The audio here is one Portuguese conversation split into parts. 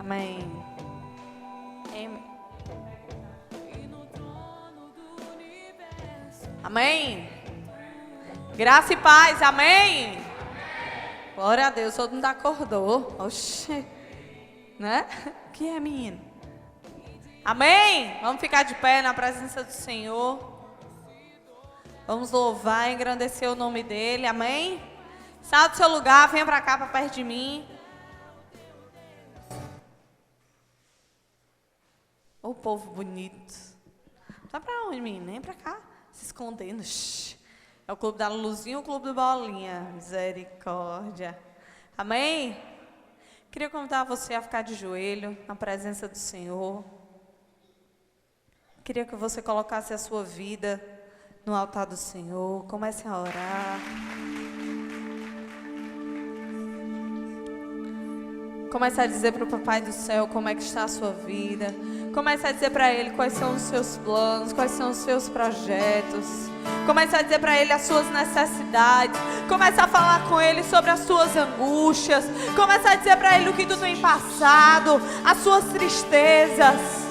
Amém. Amém. Graça e paz, amém. Glória a Deus, todo mundo acordou. Oxê, né? Que é, menino? Amém. Vamos ficar de pé na presença do Senhor. Vamos louvar e engrandecer o nome dEle, amém? Saia do seu lugar, venha para cá, para perto de mim. Ô povo bonito. Vai para onde, menino? Nem para cá. Se escondendo. Shhh. É o clube da luzinha ou o clube do bolinha? Misericórdia. Amém? Queria convidar você a ficar de joelho na presença do Senhor. Queria que você colocasse a sua vida no altar do Senhor. Comece a orar. Comece a dizer para o Papai do Céu como é que está a sua vida. Comece a dizer para Ele quais são os seus planos, quais são os seus projetos. Comece a dizer para Ele as suas necessidades. Comece a falar com Ele sobre as suas angústias. Comece a dizer para Ele o que tu tem passado, as suas tristezas.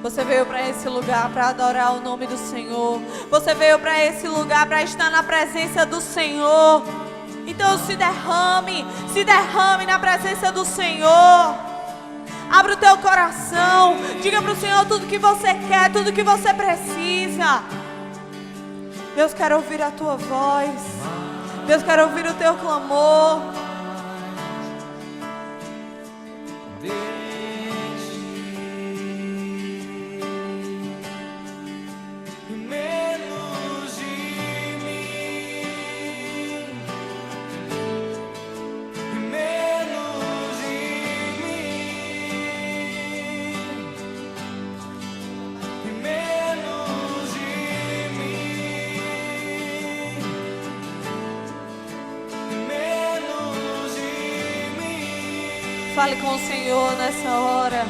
Você veio para esse lugar para adorar o nome do Senhor. Você veio para esse lugar para estar na presença do Senhor. Então se derrame na presença do Senhor. Abra o teu coração. Diga para o Senhor tudo que você quer, tudo que você precisa. Deus quer ouvir a tua voz. Deus quer ouvir o teu clamor. Fale com o Senhor nessa hora.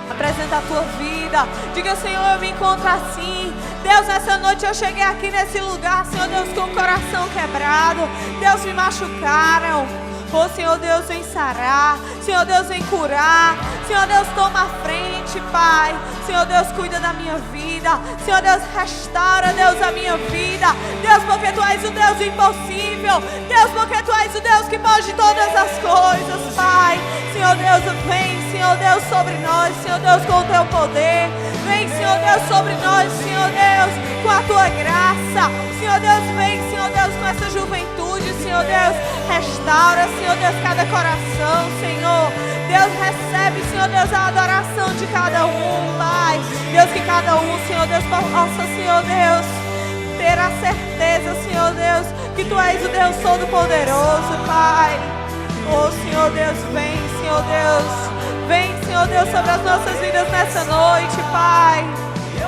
Apresenta a tua vida. Diga, Senhor, eu me encontro assim. Deus, nessa noite eu cheguei aqui nesse lugar, Senhor Deus, com o coração quebrado. Deus, me machucaram. Oh, Senhor Deus, vem sarar. Senhor Deus, vem curar. Senhor Deus, toma a frente, Pai. Senhor Deus, cuida da minha vida. Senhor Deus, restaura, Deus, a minha vida. Deus, porque Tu és o Deus impossível. Deus, porque Tu és o Deus que pode todas as coisas, Pai. Senhor Deus, vem, Senhor Deus, sobre nós. Senhor Deus, com o Teu poder. Vem, Senhor Deus, sobre nós, Senhor Deus, com a Tua graça. Senhor Deus, vem, Senhor Deus, com essa juventude. Senhor Deus, restaura, Senhor Deus, cada coração, Senhor. Deus, recebe, Senhor Deus, a adoração de cada um, Pai. Deus, que cada um, Senhor Deus, possa, Senhor Deus, ter a certeza, Senhor Deus, que Tu és o Deus Todo-Poderoso, Pai. Oh, Senhor Deus, vem, Senhor Deus. Vem, Senhor Deus, sobre as nossas vidas nessa noite, Pai.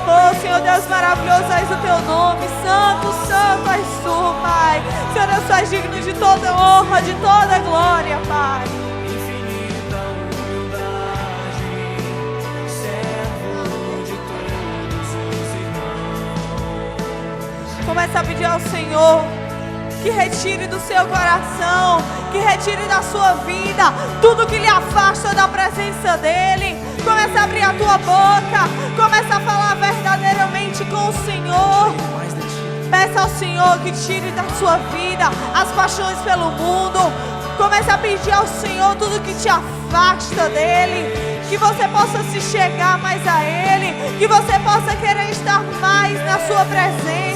Oh, Senhor Deus, maravilhoso és o Teu nome. Santo, santo és Tu, Pai. Senhor Deus, Tu és digno de toda honra, de toda glória, Pai. Comece a pedir ao Senhor que retire do seu coração, que retire da sua vida tudo que lhe afasta da presença dEle. Comece a abrir a tua boca, comece a falar verdadeiramente com o Senhor. Peça ao Senhor que tire da sua vida as paixões pelo mundo. Comece a pedir ao Senhor tudo que te afasta dEle, que você possa se chegar mais a Ele, que você possa querer estar mais na sua presença.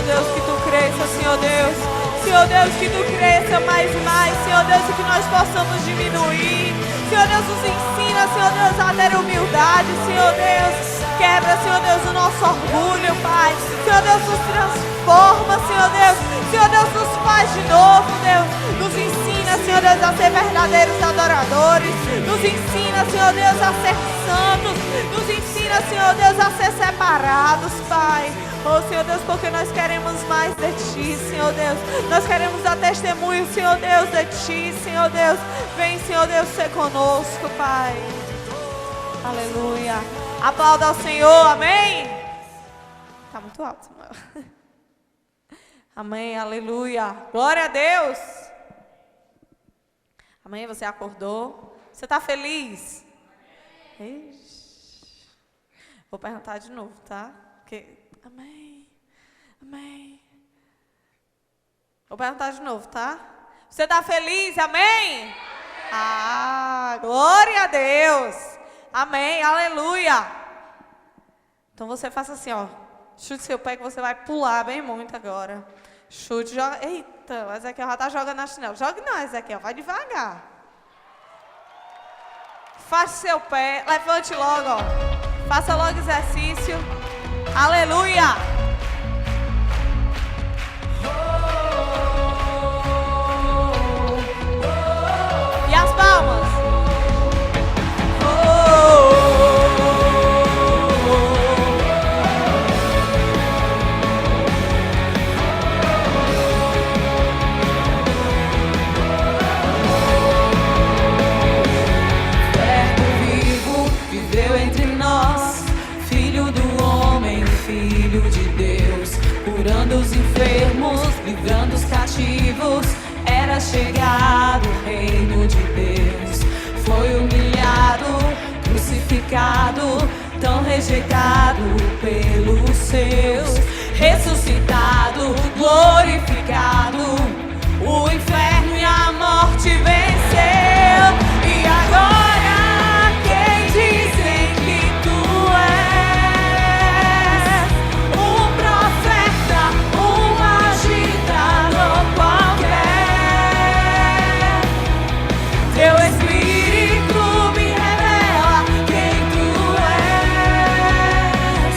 Senhor Deus, que tu cresça, Senhor Deus. Senhor Deus, que tu cresça mais e mais, Senhor Deus, e que nós possamos diminuir. Senhor Deus, nos ensina, Senhor Deus, a ter humildade, Senhor Deus. Quebra, Senhor Deus, o nosso orgulho, Pai. Senhor Deus, nos transforma, Senhor Deus. Senhor Deus, nos faz de novo, Deus. Nos ensina, Senhor Deus, a ser verdadeiros adoradores. Nos ensina, Senhor Deus, a ser santos. Nos ensina, Senhor Deus, a ser separados, Pai. Oh, Senhor Deus, porque nós queremos mais de Ti, Senhor Deus. Nós queremos dar testemunho, Senhor Deus, de Ti, Senhor Deus. Vem, Senhor Deus, ser conosco, Pai. Aleluia. Aplauda ao Senhor, amém? Está muito alto, Samuel. Amém, aleluia. Glória a Deus. Amém, você acordou? Você está feliz? Ixi. Vou perguntar de novo, tá? Amém, amém. Vou perguntar de novo, tá? Você está feliz, amém? Ah, glória a Deus. Amém, aleluia. Então você faça assim, ó. Chute seu pé que você vai pular bem muito agora. Chute, joga. Eita, o Ezequiel já está jogando na chinela. Jogue não, Ezequiel, vai devagar. Faça seu pé, levante logo, ó. Faça logo exercício. Aleluia. E as palmas. Curando os enfermos, livrando os cativos, era chegado o reino de Deus. Foi humilhado, crucificado, tão rejeitado pelos seus. Ressuscitado, glorificado, o inferno e a morte venceu. E agora quem dizem que tu és? Um profeta, um agitador qualquer. Teu Espírito me revela quem tu és.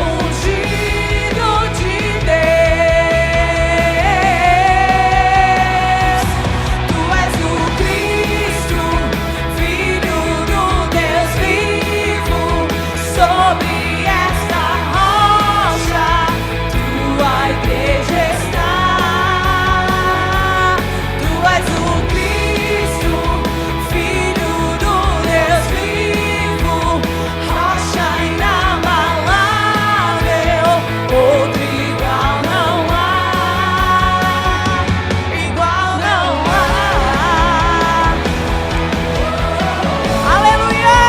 Ungido de Deus. Tu és o Cristo, Filho do Deus vivo. Sobre esta rocha tua igreja está. Tu és o Cristo, Filho do Deus vivo. Rocha inabalável, outro igual não há. Igual não há. Aleluia!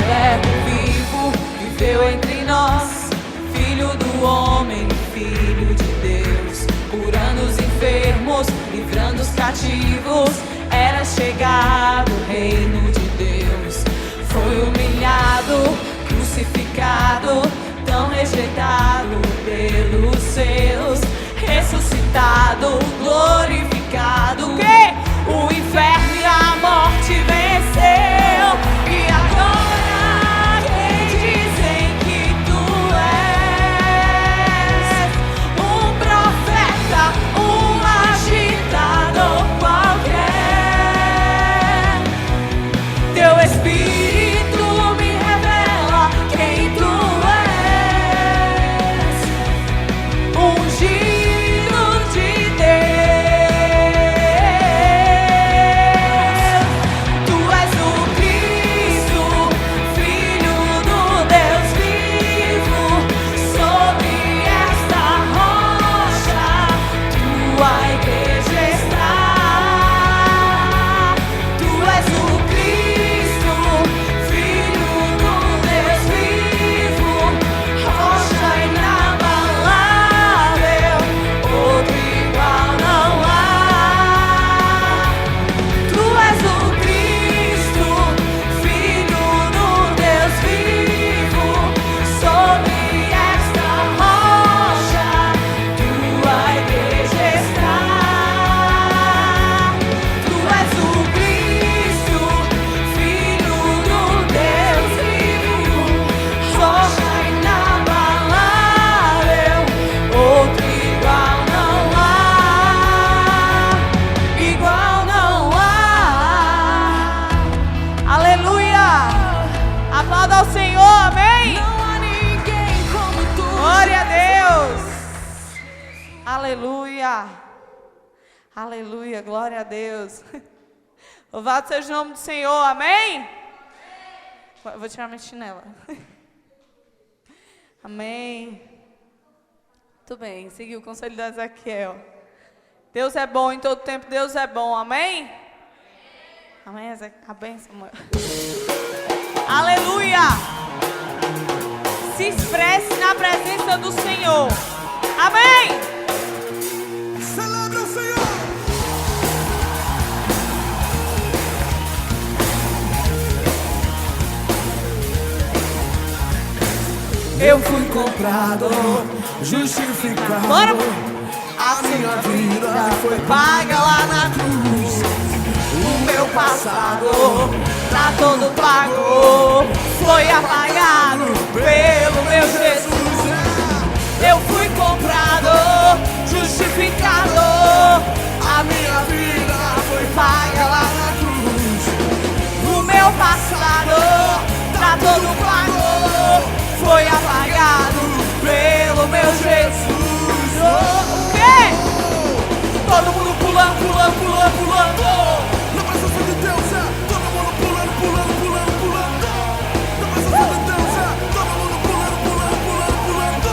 Verbo vivo viveu entre nós, Filho do homem, Filho de Deus, curando os enfermos, livrando os cativos, era chegado o reino de Deus. Foi humilhado, crucificado, tão rejeitado pelos seus. Ressuscitado, glorificado, que o inferno e a morte venceu. E agora quem dizem que tu és? Um profeta, um agitador qualquer. Teu Espírito me revela quem tu és. Ungido de Deus. Aleluia. Aleluia, glória a Deus. Louvado seja o nome do Senhor, amém? Vou tirar minha chinela. Amém. Muito bem, seguiu o conselho de Ezequiel. Deus é bom em todo tempo, Deus é bom, amém? Amém, Ezequiel? Amém, Samuel. Aleluia. Se expresse na presença do Senhor, amém? Celebra o Senhor. Eu fui comprado, justificado. Bora. A minha vida foi paga lá na cruz. O meu passado tá todo pago, foi apagado pelo meu Jesus. Eu fui comprado, justificado. A minha vida foi paga lá na cruz. O meu passado tá todo pago, foi apagado pelo meu Jesus. O quê? Todo mundo pulando, pulando, pulando, pulando. Na presença de Deus é todo mundo pulando, pulando, pulando, pulando. Na presença de Deus é todo mundo pulando, pulando, pulando, pulando.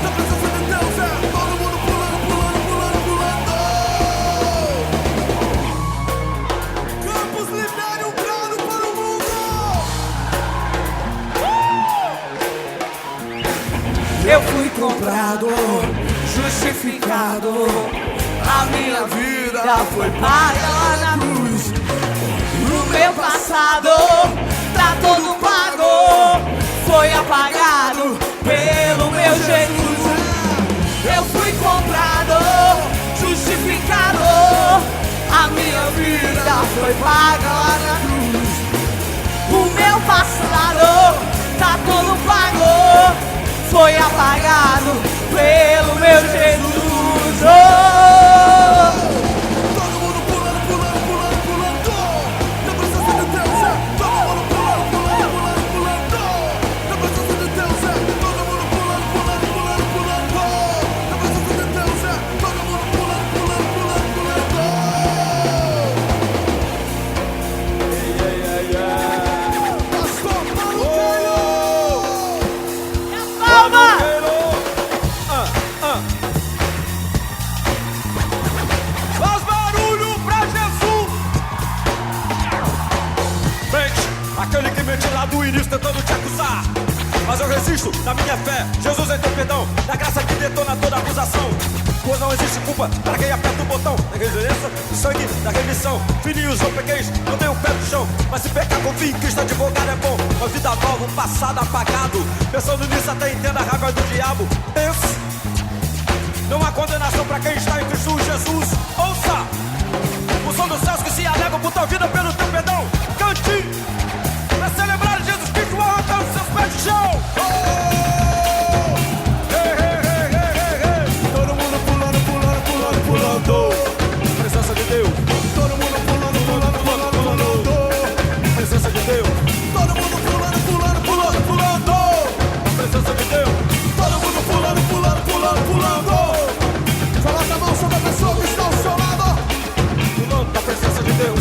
Na presença de Deus é todo mundo pulando, pulando, pulando, pulando. Campos libere um grado para o mundo. Eu fui comprado, justificado. A minha vida foi paga lá na cruz. O meu passado tá todo pago, foi apagado pelo meu Jesus. Eu fui comprado, justificado. A minha vida foi paga lá na cruz. O meu passado tá todo pago, foi apagado pelo meu Jesus. Todo mundo pulando, pulando, pulando, pulando. Na presença de Deus é todo mundo pulando, pulando, pulando, pulando. Na presença de Deus é todo mundo pulando, pulando, pulando, pulando. Na presença de Deus é todo mundo pulando, pulando, pulando, pulando. Pastor Paulo Caio. Palma! Faz barulho pra Jesus! Mente, aquele que mente lá do início tentando te acusar. Mas eu resisto na minha fé. Jesus em teu perdão, da graça que detona toda acusação. Pois não existe culpa para quem aperta o botão da reverência, do sangue, da remissão. Filhinhos ou pequenos, não tem o pé no chão. Mas se pecar, confia em Cristo, advogado é bom. Uma vida nova, um passado apagado. Pensando nisso até entenda a raiva do diabo. Pense. Não há condenação para quem está em Cristo Jesus. Ouça! O som dos céus que se alegram por tua vida pelo teu perdão. Cante! Pra celebrar Jesus Cristo arrancando seus pés de chão. Hey, hey, hey, hey, hey, hey. Todo mundo pulando, pulando, pulando, pulando. Presença de Deus. Todo mundo pulando, pulando, pulando, pulando. Presença de Deus. Todo mundo pulando, pulando, pulando, pulando. Presença de Deus. Todo mundo pulando, pulando, pulando, pulando. Coloca a mão sobre a pessoa que está ao seu lado. Pulando da presença de Deus.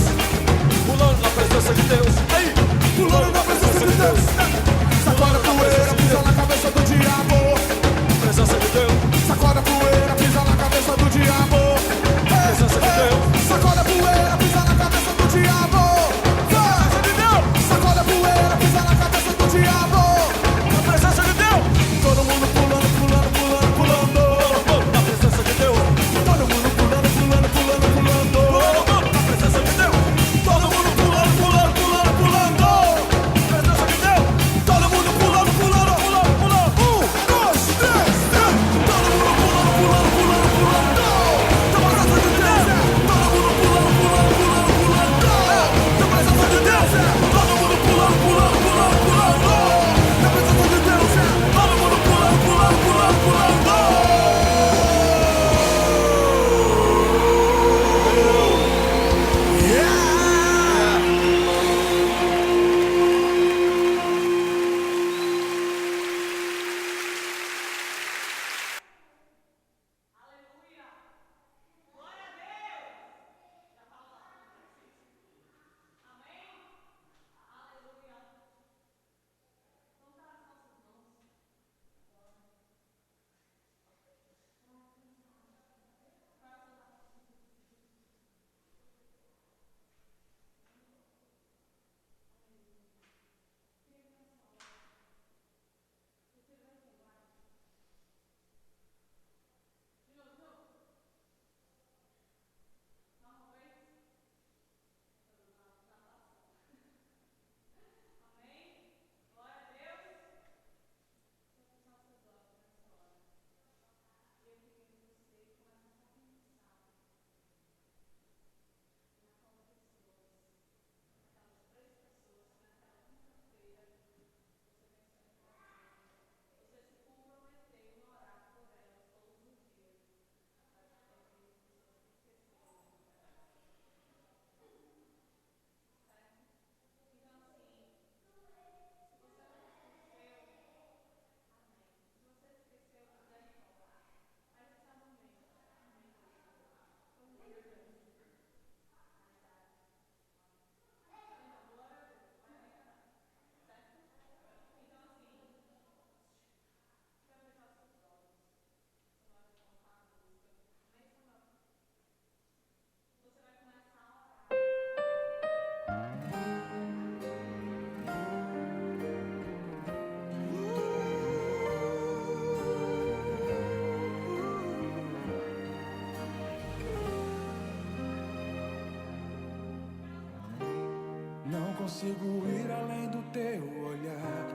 consigo ir além do teu olhar.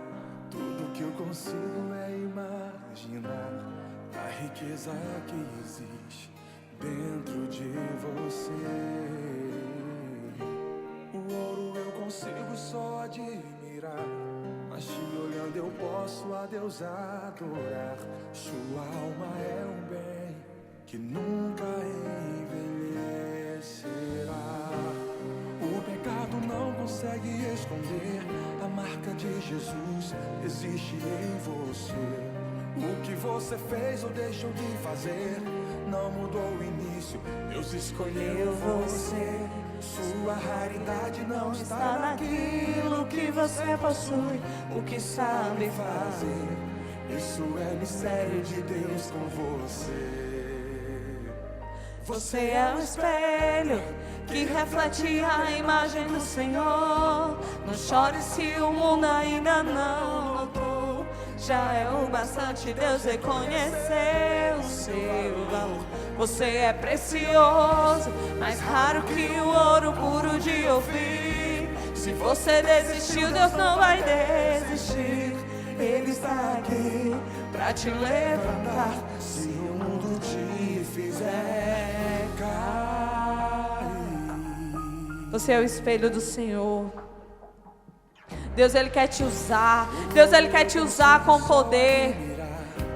Tudo que eu consigo é imaginar a riqueza que existe dentro de você. O ouro eu consigo só admirar, mas te olhando eu posso a Deus adorar. Sua alma é um bem que nunca envelhecerá. O pecado não consegue esconder a marca de Jesus existe em você. O que você fez ou deixou de fazer não mudou o início, Deus escolheu você. Sua raridade não está naquilo que você possui, o que sabe fazer. Isso é mistério de Deus com você. Você é um espelho que reflete a imagem do Senhor. Não chore se o mundo ainda não notou. Já é o bastante Deus reconhecer o seu valor. Você é precioso, mais raro que o ouro puro de ouvir. Se você desistiu, Deus não vai desistir. Ele está aqui pra te levantar. Se o mundo te fizer cair. Você é o espelho do Senhor. Deus, Ele quer te usar. Deus, Ele quer te usar com poder.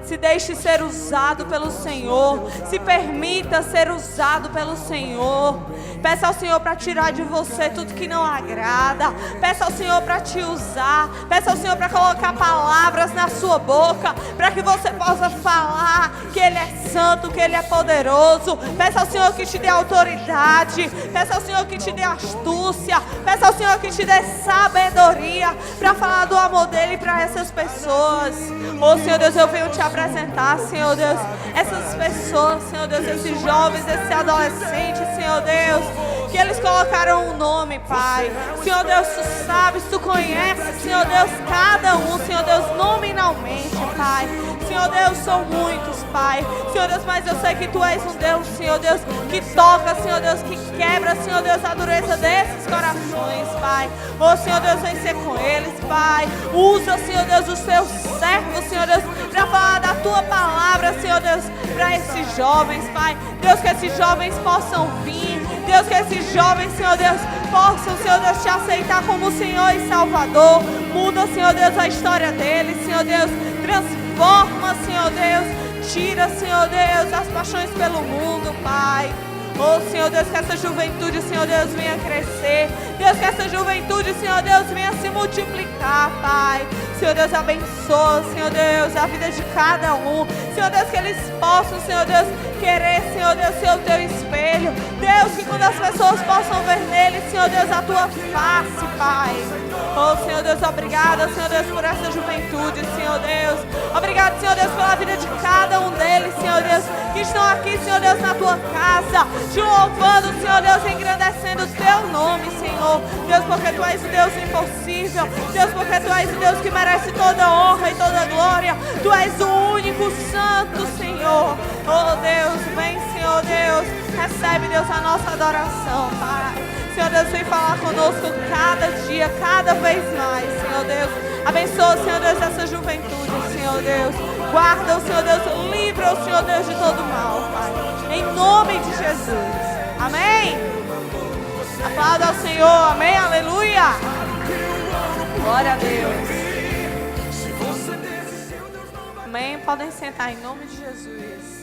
Se deixe ser usado pelo Senhor. Se permita ser usado pelo Senhor. Peça ao Senhor para tirar de você tudo que não agrada. Peça ao Senhor para te usar. Peça ao Senhor para colocar palavras na sua boca, para que você possa falar que Ele é santo, que Ele é poderoso. Peça ao Senhor que te dê autoridade. Peça ao Senhor que te dê astúcia. Peça ao Senhor que te dê sabedoria para falar do amor dEle para essas pessoas. Oh, Senhor Deus, eu venho te apresentar, Senhor Deus, essas pessoas, Senhor Deus, esses jovens, esses adolescentes, Senhor Deus, que eles colocaram um nome, Pai. Senhor Deus, tu sabes, tu conheces, Senhor Deus, cada um, Senhor Deus, nominalmente, Pai. Senhor Deus, são muitos, Pai. Senhor Deus, mas eu sei que tu és um Deus, Senhor Deus, que toca, Senhor Deus, que quebra, Senhor Deus, a dureza desses corações, Pai. Oh, Senhor Deus, vem ser com eles, Pai. Usa, Senhor Deus, os teus servos, Senhor Deus, para falar da tua palavra, Senhor Deus, para esses jovens, Pai. Deus, que esses jovens possam vir. Deus, que esses jovens, Senhor Deus, possam, Senhor Deus, te aceitar como Senhor e Salvador. Muda, Senhor Deus, a história deles, Senhor Deus. Transforma, Senhor Deus. Tira, Senhor Deus, as paixões pelo mundo, Pai. Oh, Senhor Deus, que essa juventude, Senhor Deus, venha crescer. Deus, que essa juventude, Senhor Deus, venha se multiplicar, Pai. Senhor Deus, abençoa, Senhor Deus, a vida de cada um. Senhor Deus, que eles possam, Senhor Deus, querer, Senhor Deus, ser o teu espelho. Deus, que quando as pessoas possam ver nele, Senhor Deus, a tua face, Pai. Oh, Senhor Deus, obrigada, Senhor Deus, por essa juventude, Senhor Deus. Obrigado, Senhor Deus, pela vida de cada um deles, Senhor Deus, que estão aqui, Senhor Deus, na tua casa, te louvando, Senhor Deus, engrandecendo o teu nome, Senhor. Deus, porque tu és o Deus impossível. Deus, porque tu és o Deus que merece toda honra e toda glória. Tu és o único santo, Senhor. Oh, Deus, vem, Senhor Deus. Recebe, Deus, a nossa adoração, Pai. Senhor Deus, vem falar conosco cada dia, cada vez mais, Senhor Deus. Abençoa, Senhor Deus, essa juventude, Senhor Deus. Guarda o Senhor Deus, livra o Senhor Deus de todo mal, Pai. Em nome de Jesus. Amém. Aplauda ao Senhor, amém, aleluia. Glória a Deus. Amém, podem sentar em nome de Jesus.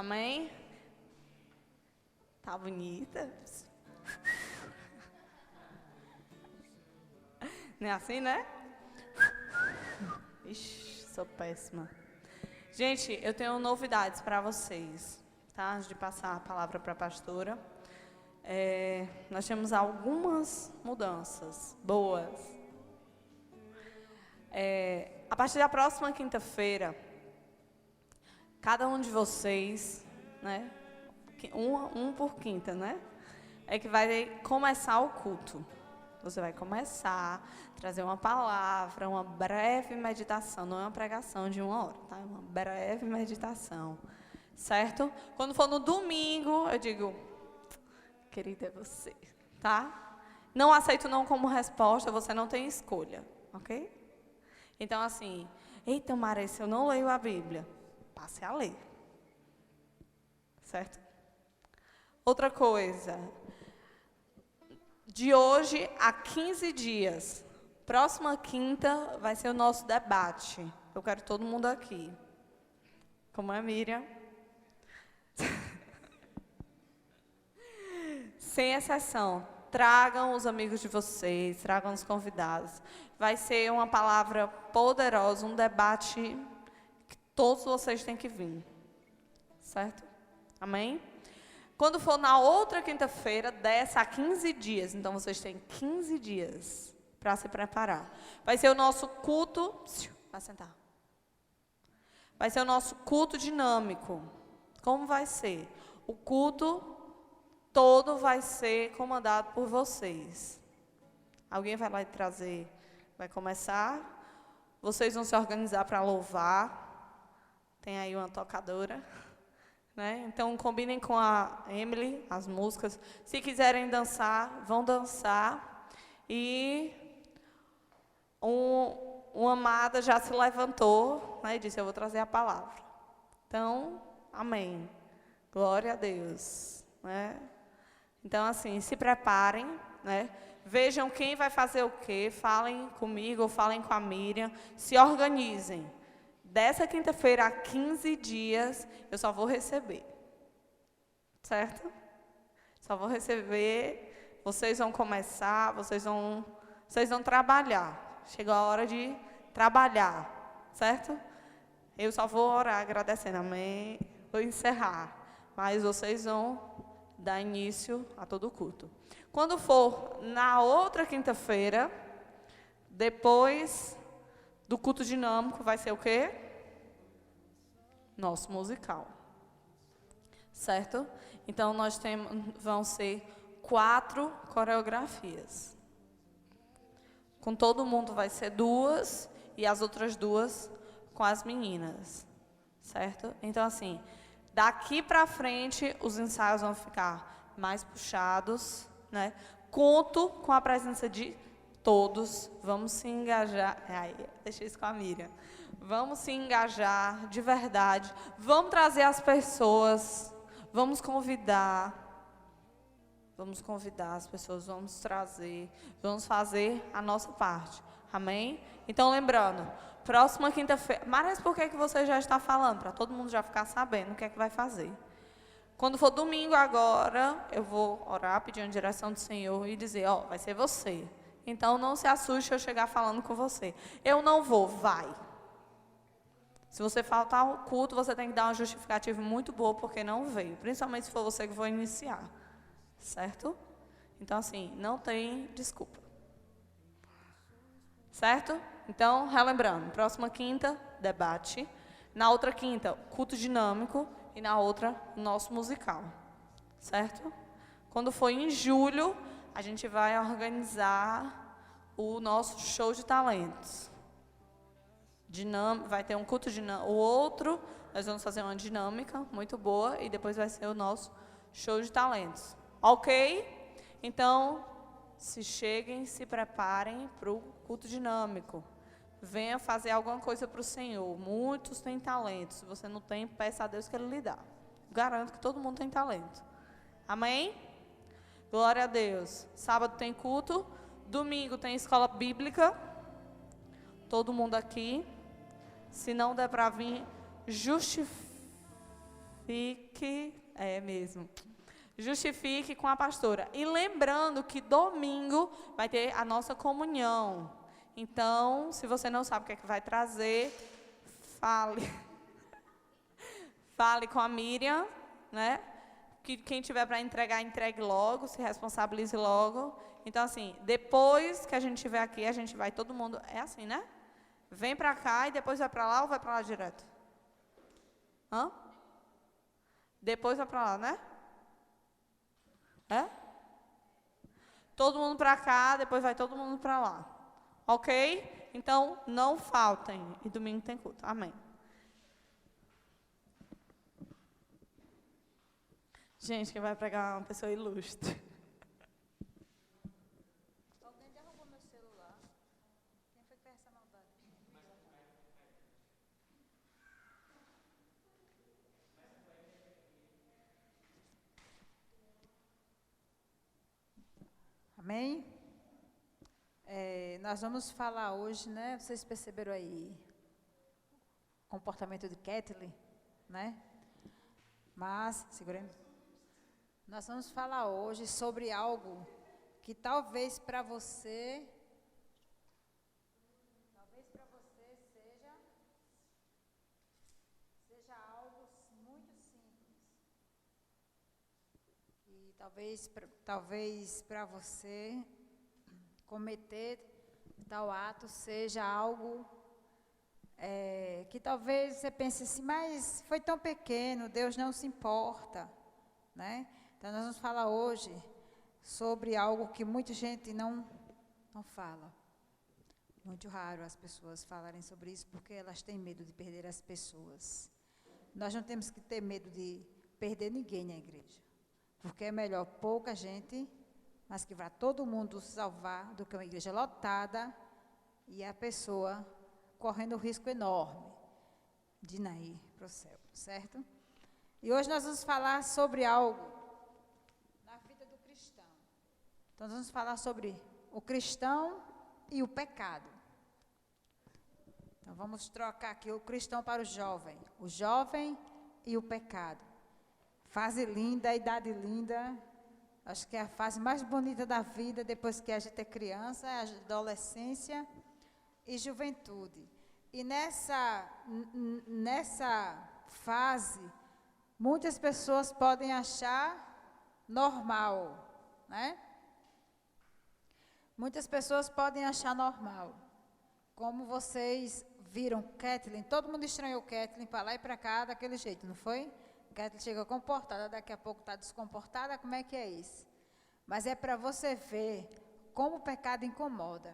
Amém? Tá bonita? Não é assim, né? Ixi, sou péssima. Gente, eu tenho novidades para vocês, tá? Antes de passar a palavra para a pastora. Nós temos algumas mudanças boas. A partir da próxima quinta-feira, cada um de vocês, né? Um por quinta, né? É que vai começar o culto. Você vai começar a trazer uma palavra, uma breve meditação. Não é uma pregação de 1 hora, tá? É uma breve meditação. Certo? Quando for no domingo, eu digo, querida, é você, tá? Não aceito não como resposta, você não tem escolha, ok? Então, assim, eita, Maria, se eu não leio a Bíblia, passe a ler. Certo? Outra coisa, de hoje a 15 dias, próxima quinta vai ser o nosso debate. Eu quero todo mundo aqui. Como é, Miriam? Sem exceção, tragam os amigos de vocês, tragam os convidados. Vai ser uma palavra poderosa, um debate que todos vocês têm que vir. Certo? Amém? Quando for na outra quinta-feira, dessa a 15 dias, então vocês têm 15 dias para se preparar. Vai ser o nosso culto, vai sentar. Vai ser o nosso culto dinâmico. Como vai ser? O culto todo vai ser comandado por vocês. Alguém vai lá e trazer, vai começar. Vocês vão se organizar para louvar. Tem aí uma tocadora. Né? Então, combinem com a Emily as músicas. Se quiserem dançar, vão dançar. E uma amada já se levantou, né, e disse, eu vou trazer a palavra. Então, amém. Glória a Deus. Né? Então, assim, se preparem. Né? Vejam quem vai fazer o quê. Falem comigo ou falem com a Miriam. Se organizem. Dessa quinta-feira a 15 dias, eu só vou receber. Certo? Só vou receber, vocês vão começar, vocês vão trabalhar. Chegou a hora de trabalhar. Certo? Eu só vou orar agradecendo, amém? Vou encerrar. Mas vocês vão dar início a todo o culto. Quando for na outra quinta-feira, depois do culto dinâmico, vai ser o quê? Nosso musical. Certo? Então, vão ser 4 coreografias. Com todo mundo vai ser 2 e as outras 2 com as meninas. Certo? Então, assim, daqui para frente, os ensaios vão ficar mais puxados, né? Conto com a presença de todos, vamos se engajar. Deixa isso com a Miriam. Vamos se engajar de verdade. Vamos trazer as pessoas. Vamos convidar as pessoas. Vamos trazer. Vamos fazer a nossa parte. Amém? Então, lembrando, próxima quinta-feira. Mas por que você já está falando? Para todo mundo já ficar sabendo o que é que vai fazer. Quando for domingo agora, eu vou orar, pedir uma direção do Senhor e dizer, vai ser você. Então, não se assuste se eu chegar falando com você. Eu não vou, vai. Se você faltar ao culto, você tem que dar uma justificativa muito boa porque não veio. Principalmente se for você que for iniciar. Certo? Então, assim, não tem desculpa. Certo? Então, relembrando, próxima quinta, debate. Na outra quinta, culto dinâmico. E na outra, nosso musical. Certo? Quando for em julho, a gente vai organizar o nosso show de talentos. Vai ter um culto dinâmico. O outro, nós vamos fazer uma dinâmica muito boa e depois vai ser o nosso show de talentos. Ok? Então, se preparem para o culto dinâmico. Venha fazer alguma coisa para o Senhor. Muitos têm talento. Se você não tem, peça a Deus que Ele lhe dá. Garanto que todo mundo tem talento. Amém? Glória a Deus. Sábado tem culto. Domingo tem escola bíblica. Todo mundo aqui. Se não der para vir, justifique, é mesmo, justifique com a pastora. E lembrando que domingo vai ter a nossa comunhão. Então, se você não sabe o que é que vai trazer, fale. Fale com a Miriam, né? Que quem tiver para entregar, entregue logo, se responsabilize logo. Então, assim, depois que a gente estiver aqui, a gente vai todo mundo... É assim, né? Vem para cá e depois vai para lá ou vai para lá direto? Hã? Depois vai para lá, né? É? Todo mundo para cá, depois vai todo mundo para lá. Ok? Então, não faltem. E domingo tem culto. Amém. Gente, quem vai pregar é uma pessoa ilustre. Alguém derrubou meu celular. Quem foi que fez essa maldade? Amém? Nós vamos falar hoje, né? Vocês perceberam aí o comportamento de Kathleen, né? Mas, segurem. Nós vamos falar hoje sobre algo que talvez para você seja algo muito simples. E talvez para você cometer tal ato seja algo que talvez você pense assim, mas foi tão pequeno, Deus não se importa, né? Então, nós vamos falar hoje sobre algo que muita gente não fala. Muito raro as pessoas falarem sobre isso, porque elas têm medo de perder as pessoas. Nós não temos que ter medo de perder ninguém na igreja, porque é melhor pouca gente, mas que vá todo mundo se salvar, do que uma igreja lotada e a pessoa correndo um risco enorme de não ir para o céu, certo? E hoje nós vamos falar sobre algo na vida do cristão. Então, nós vamos falar sobre o cristão e o pecado. Então, vamos trocar aqui o cristão para o jovem e o pecado. Fase linda, idade linda, acho que é a fase mais bonita da vida, depois que a gente é criança, é a adolescência e juventude. E nessa fase, muitas pessoas podem achar normal, né? Muitas pessoas podem achar normal. Como vocês viram Kathleen, todo mundo estranhou Kathleen para lá e para cá daquele jeito, não foi? Kathleen chega comportada, daqui a pouco está descomportada, como é que é isso? Mas é para você ver como o pecado incomoda.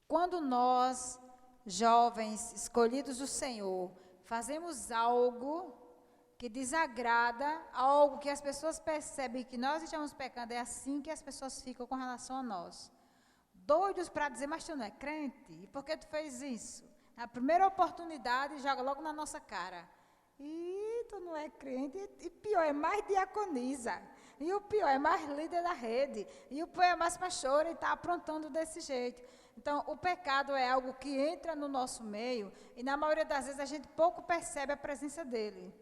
Quando nós, jovens, escolhidos do Senhor, fazemos algo que desagrada, algo que as pessoas percebem que nós estamos pecando, é assim que as pessoas ficam com relação a nós. Doidos para dizer, mas tu não é crente? E por que tu fez isso? Na primeira oportunidade, joga logo na nossa cara. E tu não é crente, e pior, é mais diaconisa. E o pior, é mais líder da rede. E o pior, é mais pastor e está aprontando desse jeito. Então, o pecado é algo que entra no nosso meio e, na maioria das vezes, a gente pouco percebe a presença dele.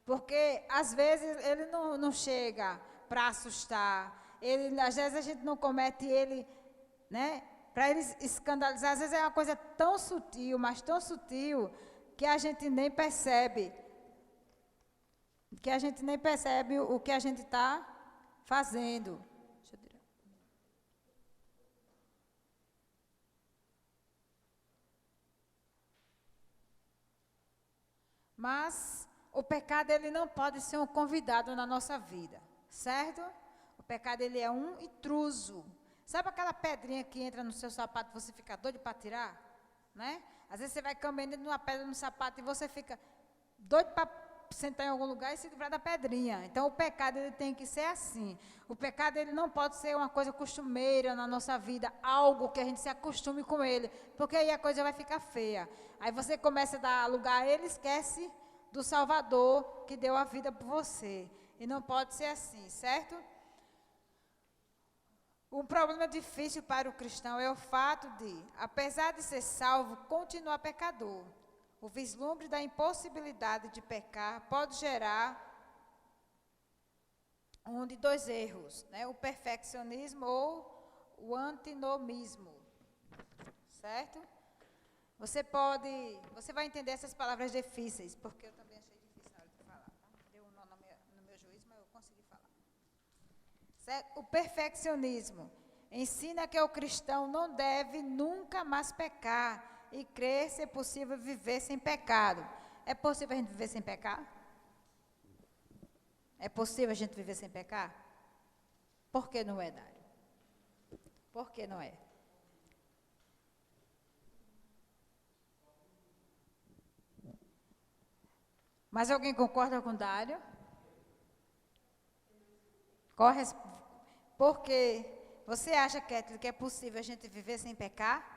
Porque, às vezes, ele não chega para assustar. Às vezes, a gente não comete ele, né, para ele escandalizar. Às vezes, é uma coisa tão sutil, mas tão sutil, que a gente nem percebe. Que a gente nem percebe o que a gente está fazendo. Deixa eu tirar. Mas o pecado, ele não pode ser um convidado na nossa vida, certo? O pecado, ele é um intruso. Sabe aquela pedrinha que entra no seu sapato e você fica doido para tirar? Né? Às vezes você vai caminhando numa pedra no sapato e você fica doido para sentar em algum lugar e se livrar da pedrinha. Então, o pecado, ele tem que ser assim. O pecado, ele não pode ser uma coisa costumeira na nossa vida, algo que a gente se acostume com ele, porque aí a coisa vai ficar feia. Aí você começa a dar lugar a ele, esquece do Salvador que deu a vida por você. E não pode ser assim, certo? Um problema difícil para o cristão é o fato de, apesar de ser salvo, continuar pecador. O vislumbre da impossibilidade de pecar pode gerar um de dois erros, né? O perfeccionismo ou o antinomismo, certo? Você vai entender essas palavras difíceis, porque eu também achei difícil na hora de falar, tá? Deu um nó no meu juízo, mas eu consegui falar. Certo? O perfeccionismo ensina que o cristão não deve nunca mais pecar e crer ser possível viver sem pecado. É possível a gente viver sem pecar? É possível a gente viver sem pecar? Por que não é, Dário? Por que não é? Mas alguém concorda com o Dário? Porque você acha, Kétlin, que é possível a gente viver sem pecar?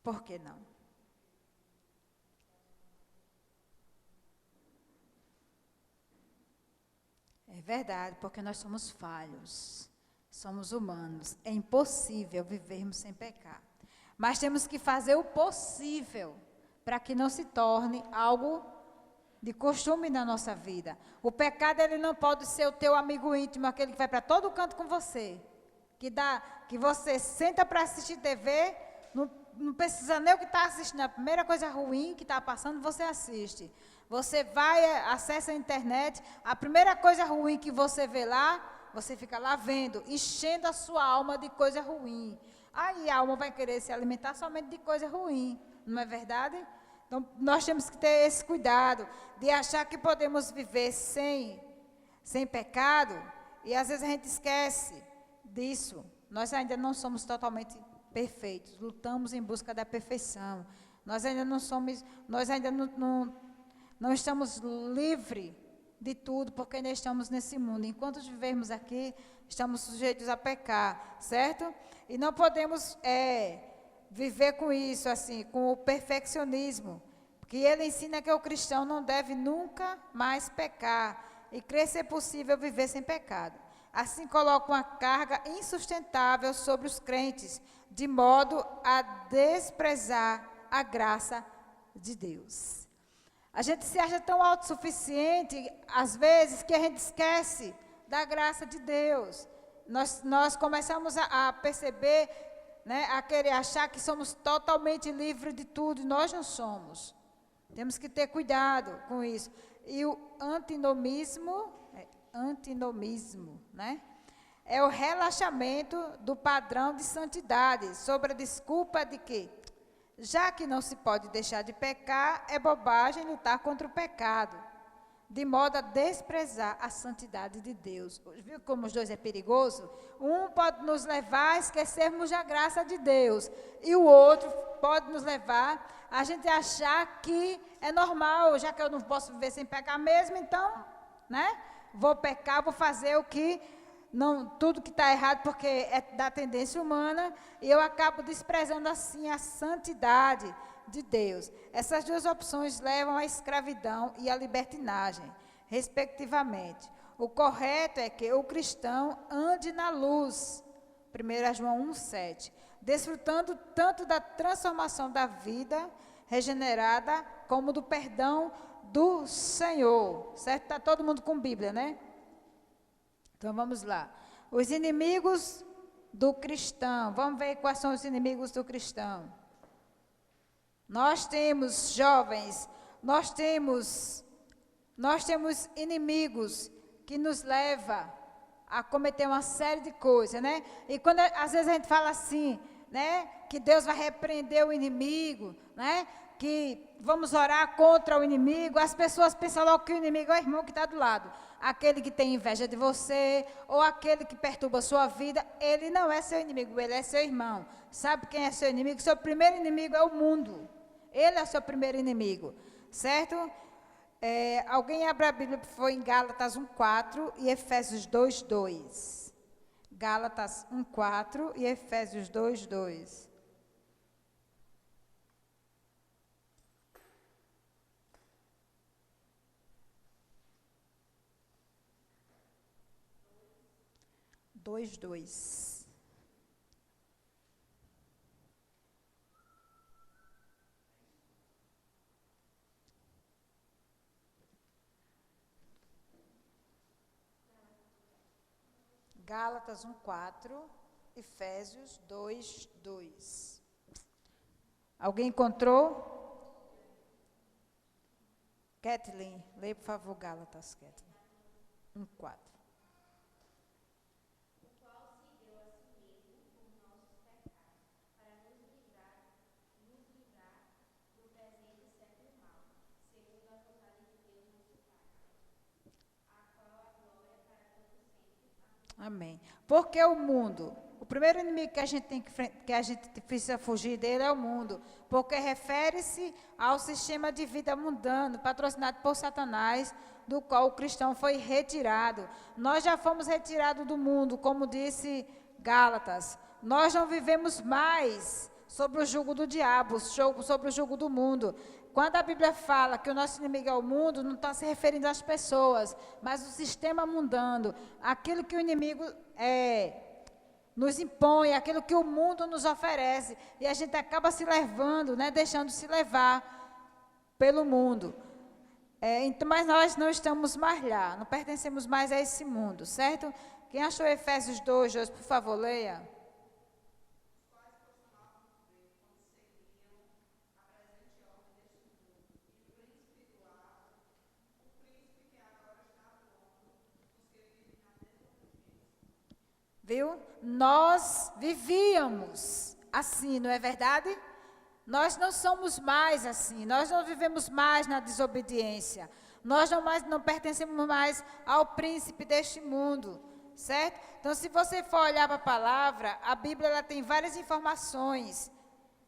Por que não? É verdade, porque nós somos falhos, somos humanos. É impossível vivermos sem pecar. Mas temos que fazer o possível para que não se torne algo de costume na nossa vida. O pecado, ele não pode ser o teu amigo íntimo, aquele que vai para todo canto com você, que você senta para assistir TV, não precisa nem o que está assistindo, a primeira coisa ruim que está passando, você assiste. Você vai, acessa a internet, a primeira coisa ruim que você vê lá, você fica lá vendo, enchendo a sua alma de coisa ruim. Aí a alma vai querer se alimentar somente de coisa ruim, não é verdade? Então, nós temos que ter esse cuidado de achar que podemos viver sem pecado, e às vezes a gente esquece disso. Nós ainda não somos totalmente perfeitos, lutamos em busca da perfeição. Nós ainda não estamos livres de tudo, porque ainda estamos nesse mundo. Enquanto vivermos aqui, estamos sujeitos a pecar, certo? E não podemos viver com isso, assim, com o perfeccionismo, porque ele ensina que o cristão não deve nunca mais pecar e crer ser possível viver sem pecado. Assim coloca uma carga insustentável sobre os crentes, de modo a desprezar a graça de Deus. A gente se acha tão autossuficiente, às vezes, que a gente esquece da graça de Deus. Nós começamos a perceber, né, a querer achar que somos totalmente livres de tudo, e nós não somos. Temos que ter cuidado com isso. E o antinomismo, né, é o relaxamento do padrão de santidade, sob a desculpa de que, já que não se pode deixar de pecar, é bobagem lutar contra o pecado, de modo a desprezar a santidade de Deus. Viu como os dois é perigoso? Um pode nos levar a esquecermos da graça de Deus, e o outro pode nos levar a gente achar que é normal, já que eu não posso viver sem pecar mesmo, então, né, vou pecar, vou fazer o que não, tudo que está errado, porque é da tendência humana, e eu acabo desprezando assim a santidade de Deus. Essas duas opções levam à escravidão e à libertinagem, respectivamente. O correto é que o cristão ande na luz, 1 João 1,7, desfrutando tanto da transformação da vida regenerada, como do perdão do Senhor. Certo? Está todo mundo com Bíblia, né? Então, vamos lá. Os inimigos do cristão. Vamos ver quais são os inimigos do cristão. Nós temos, jovens, nós temos inimigos que nos levam a cometer uma série de coisas, né? E quando, às vezes, a gente fala assim, né? Que Deus vai repreender o inimigo, né? Que vamos orar contra o inimigo, as pessoas pensam logo que o inimigo é o irmão que está do lado. Aquele que tem inveja de você, ou aquele que perturba a sua vida, ele não é seu inimigo, ele é seu irmão. Sabe quem é seu inimigo? Seu primeiro inimigo é o mundo. Ele é o seu primeiro inimigo, certo? Alguém abre a Bíblia, foi em Gálatas 1,4 e Efésios 2,2. Gálatas 1,4 e Efésios 2,2. Gálatas 1:4, Efésios 2:2. Alguém encontrou? Kathleen, leia por favor Gálatas, Kathleen. 1:4. Amém. Porque o mundo, o primeiro inimigo que a gente precisa fugir dele é o mundo, porque refere-se ao sistema de vida mundano, patrocinado por Satanás, do qual o cristão foi retirado. Nós já fomos retirados do mundo, como disse Gálatas. Nós não vivemos mais sobre o jugo do diabo, sobre o jugo do mundo. Quando a Bíblia fala que o nosso inimigo é o mundo, não está se referindo às pessoas, mas o sistema mundano, aquilo que o inimigo nos impõe, aquilo que o mundo nos oferece, e a gente acaba se levando, né, deixando se levar pelo mundo. Então, mas nós não estamos mais lá, não pertencemos mais a esse mundo, certo? Quem achou Efésios 2:2, por favor, leia. Viu? Nós vivíamos assim, não é verdade? Nós não somos mais assim, nós não vivemos mais na desobediência, nós não pertencemos mais ao príncipe deste mundo, certo? Então, se você for olhar para a palavra, a Bíblia ela tem várias informações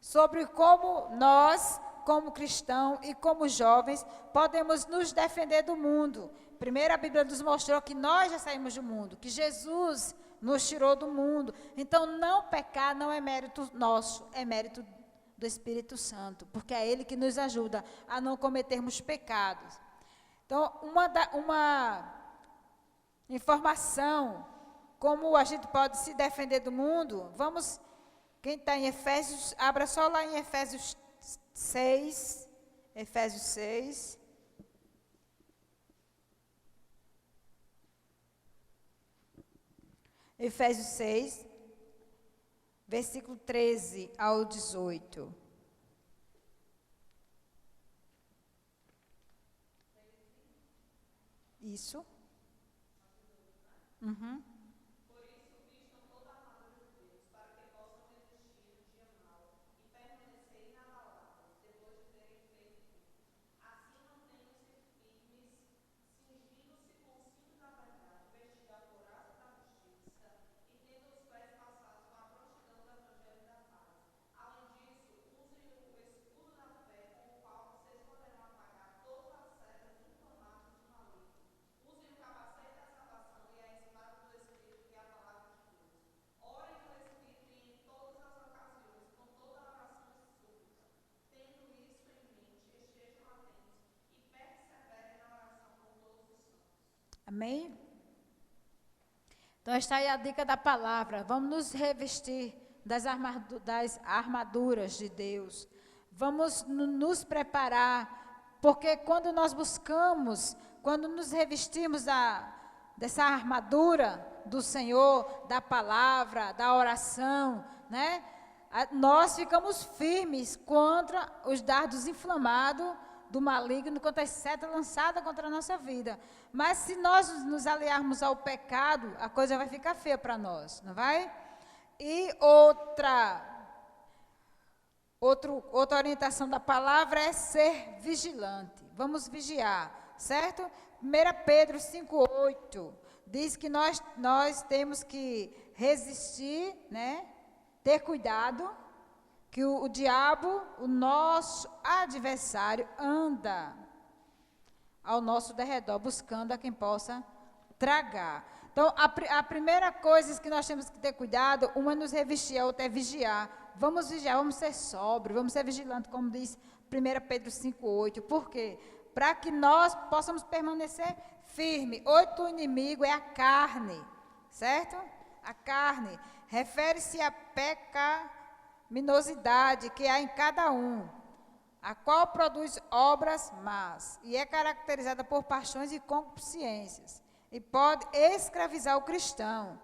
sobre como nós, como cristãos e como jovens, podemos nos defender do mundo. Primeiro, a Bíblia nos mostrou que nós já saímos do mundo, que Jesus nos tirou do mundo. Então, não pecar não é mérito nosso, é mérito do Espírito Santo, porque é Ele que nos ajuda a não cometermos pecados. Então, uma informação, como a gente pode se defender do mundo, quem está em Efésios, abra só lá em Efésios 6, Efésios 6. Efésios 6, versículo 13 ao 18. Isso. Uhum. Amém? Então, está aí a dica da palavra. Vamos nos revestir das armaduras de Deus. Vamos nos preparar, porque quando nós buscamos, quando nos revestimos dessa armadura do Senhor, da palavra, da oração, né? Nós ficamos firmes contra os dardos inflamados do maligno, contra as setas lançadas contra a nossa vida. Mas se nós nos aliarmos ao pecado, a coisa vai ficar feia para nós, não vai? E outra orientação da palavra é ser vigilante. Vamos vigiar, certo? 1 Pedro 5:8 diz que nós temos que resistir, né? Ter cuidado, que o diabo, o nosso adversário, anda ao nosso derredor, buscando a quem possa tragar. Então, a primeira coisa que nós temos que ter cuidado, uma é nos revestir, a outra é vigiar. Vamos vigiar, vamos ser sóbrios, vamos ser vigilantes, como diz 1 Pedro 5:8. Por quê? Para que nós possamos permanecer firmes. Outro inimigo é a carne, certo? A carne refere-se à pecaminosidade que há em cada um, a qual produz obras más, e é caracterizada por paixões e concupiscências, e pode escravizar o cristão.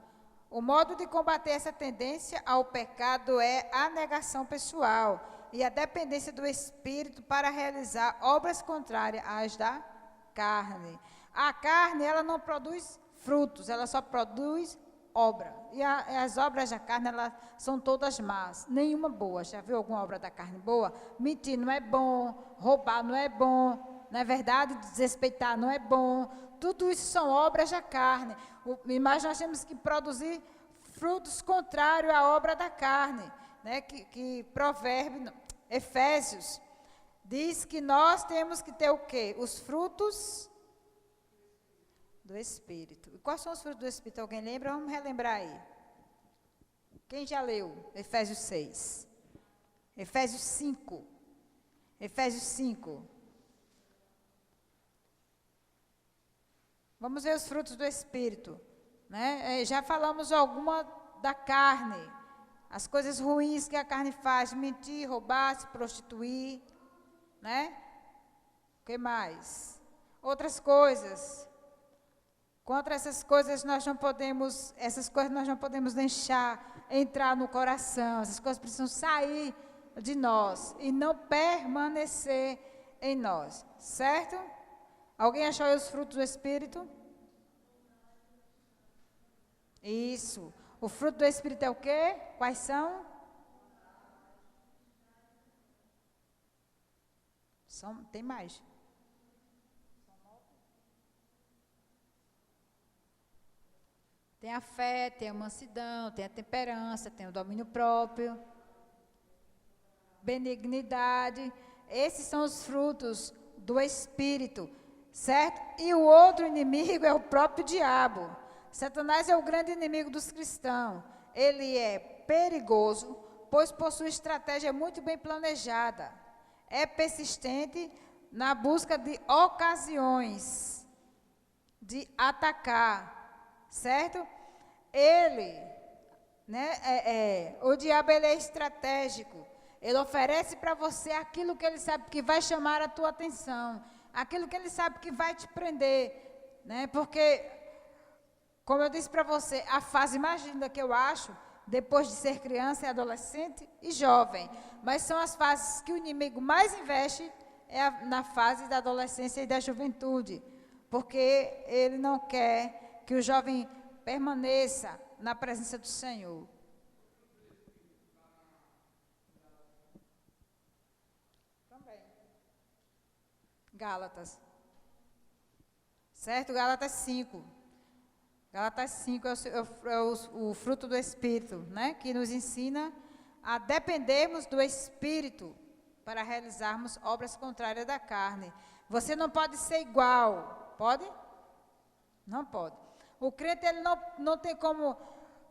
O modo de combater essa tendência ao pecado é a negação pessoal e a dependência do espírito para realizar obras contrárias às da carne. A carne, ela não produz frutos, ela só produz obra. E as obras da carne, elas são todas más, nenhuma boa. Já viu alguma obra da carne boa? Mentir não é bom, roubar não é bom, não é verdade? Desrespeitar não é bom. Tudo isso são obras da carne. Mas nós temos que produzir frutos contrários à obra da carne, né? Que Efésios diz que nós temos que ter o quê? Os frutos do Espírito. E quais são os frutos do Espírito? Alguém lembra? Vamos relembrar aí. Quem já leu? Efésios 6. Efésios 5. Efésios 5. Vamos ver os frutos do Espírito. Né? Já falamos alguma da carne. As coisas ruins que a carne faz. Mentir, roubar, se prostituir. Né? O que mais? Outras coisas. Contra essas coisas nós não podemos deixar entrar no coração. Essas coisas precisam sair de nós e não permanecer em nós. Certo? Alguém achou aí os frutos do Espírito? Isso. O fruto do Espírito é o quê? Quais são? Tem mais. Tem a fé, tem a mansidão, tem a temperança, tem o domínio próprio, benignidade. Esses são os frutos do Espírito, certo? E o outro inimigo é o próprio diabo. Satanás é o grande inimigo dos cristãos. Ele é perigoso, pois possui estratégia muito bem planejada. É persistente na busca de ocasiões de atacar, certo? O diabo ele é estratégico. Ele oferece para você aquilo que ele sabe que vai chamar a tua atenção, aquilo que ele sabe que vai te prender, né? Porque, como eu disse para você, a fase mais linda que eu acho, depois de ser criança, é adolescente e jovem. Mas são as fases que o inimigo mais investe na fase da adolescência e da juventude, porque ele não quer que o jovem permaneça na presença do Senhor. Também. Gálatas. Certo? Gálatas 5. Gálatas 5 é o fruto do Espírito, né? Que nos ensina a dependermos do Espírito para realizarmos obras contrárias da carne. Você não pode ser igual. Pode? Não pode. O crente ele não tem como,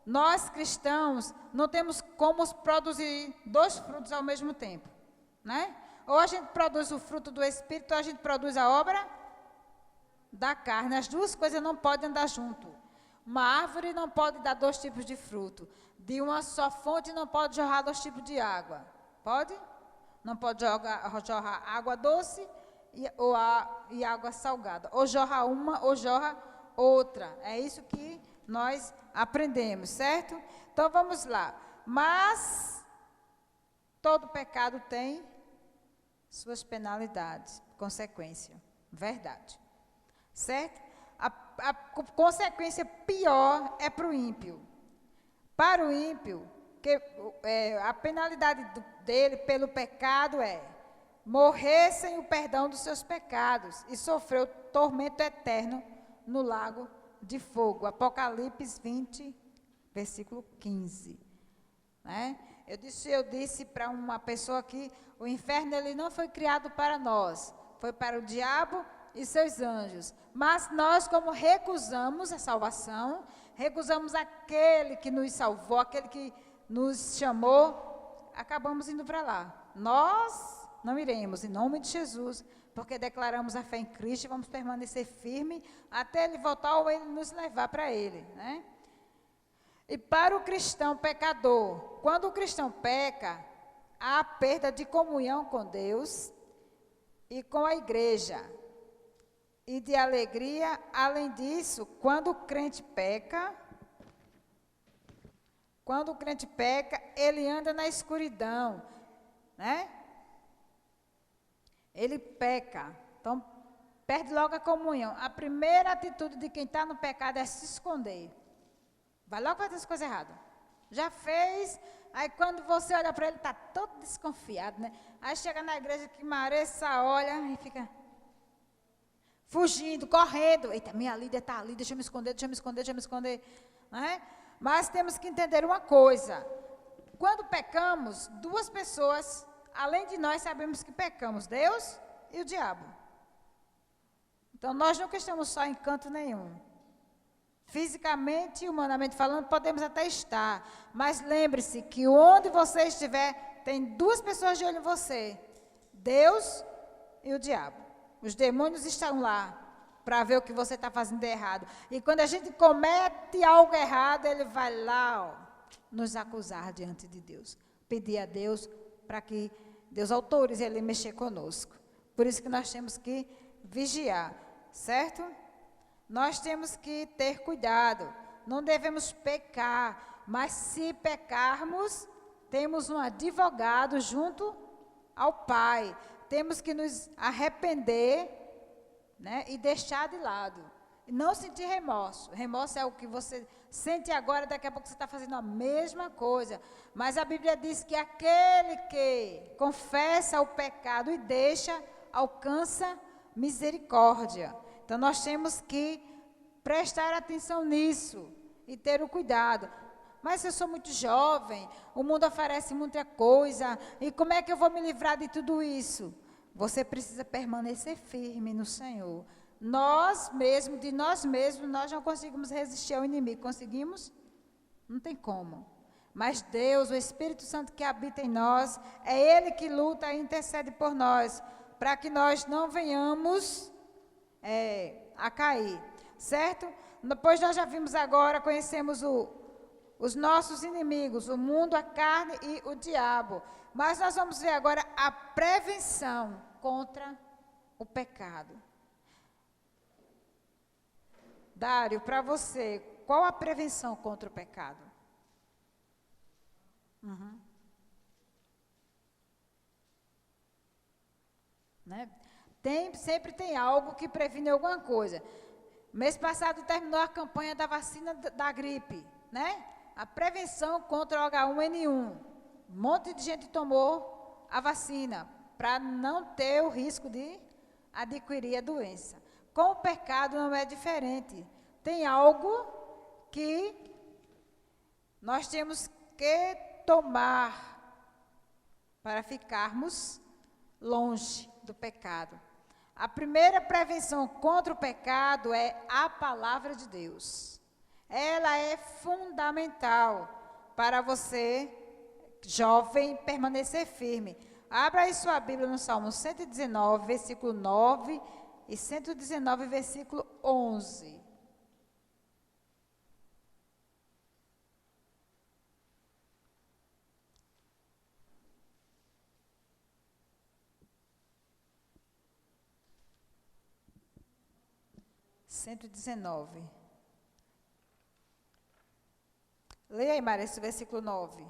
nós cristãos, não temos como produzir dois frutos ao mesmo tempo. Né? Ou a gente produz o fruto do Espírito, ou a gente produz a obra da carne. As duas coisas não podem andar junto. Uma árvore não pode dar dois tipos de fruto. De uma só fonte não pode jorrar dois tipos de água. Pode? Não pode jorrar água doce e água salgada. Ou jorra uma ou jorra outra. É isso que nós aprendemos, certo? Então vamos lá. Mas todo pecado tem suas penalidades, consequência. Verdade. Certo? A consequência pior é para o ímpio. Para o ímpio, a penalidade dele pelo pecado é morrer sem o perdão dos seus pecados e sofrer o tormento eterno no lago de fogo. Apocalipse 20, versículo 15. Né? Eu disse para uma pessoa que o inferno ele não foi criado para nós, foi para o diabo e seus anjos. Mas nós, como recusamos a salvação, recusamos aquele que nos salvou, aquele que nos chamou, acabamos indo para lá. Nós não iremos, em nome de Jesus, porque declaramos a fé em Cristo e vamos permanecer firmes até Ele voltar ou Ele nos levar para Ele. Né? E para o cristão pecador, quando o cristão peca, há a perda de comunhão com Deus e com a igreja. E de alegria, além disso, quando o crente peca, Quando o crente peca, ele anda na escuridão, né? Ele peca, então perde logo a comunhão. A primeira atitude de quem está no pecado é se esconder. Vai logo fazer as coisas erradas. Já fez, aí quando você olha para ele, está todo desconfiado, né? Aí chega na igreja que Maressa olha e fica fugindo, correndo. Eita, minha líder está ali, deixa eu me esconder, deixa eu me esconder, deixa eu me esconder. Né? Mas temos que entender uma coisa. Quando pecamos, duas pessoas, além de nós, sabemos que pecamos, Deus e o diabo. Então, nós nunca estamos só em canto nenhum. Fisicamente e humanamente falando, podemos até estar. Mas lembre-se que onde você estiver, tem duas pessoas de olho em você. Deus e o diabo. Os demônios estão lá para ver o que você está fazendo de errado. E quando a gente comete algo errado, ele vai lá, ó, nos acusar diante de Deus. Pedir a Deus para que Deus autorize ele a mexer conosco. Por isso que nós temos que vigiar, certo? Nós temos que ter cuidado. Não devemos pecar, mas se pecarmos, temos um advogado junto ao Pai. Temos que nos arrepender, né, e deixar de lado. E não sentir remorso. Remorso é o que você sente agora, daqui a pouco você está fazendo a mesma coisa. Mas a Bíblia diz que aquele que confessa o pecado e deixa, alcança misericórdia. Então, nós temos que prestar atenção nisso e ter o cuidado. Mas eu sou muito jovem, o mundo oferece muita coisa, e como é que eu vou me livrar de tudo isso? Você precisa permanecer firme no Senhor. Nós mesmos, de nós mesmos, nós não conseguimos resistir ao inimigo. Conseguimos? Não tem como. Mas Deus, o Espírito Santo que habita em nós, é Ele que luta e intercede por nós, para que nós não venhamos a cair, certo? Depois nós já vimos agora, conhecemos os nossos inimigos, o mundo, a carne e o diabo. Mas nós vamos ver agora a prevenção contra o pecado. Dário, para você, qual a prevenção contra o pecado? Né? Sempre tem algo que previne alguma coisa. Mês passado terminou a campanha da vacina da gripe, né? A prevenção contra o H1N1. Um monte de gente tomou a vacina para não ter o risco de adquirir a doença. Com o pecado não é diferente. Tem algo que nós temos que tomar para ficarmos longe do pecado. A primeira prevenção contra o pecado é a palavra de Deus. Ela é fundamental para você, jovem, permanecer firme. Abra aí sua Bíblia no Salmo 119, versículo 9 e 119, versículo 11. Leia aí, Maria, esse versículo 9.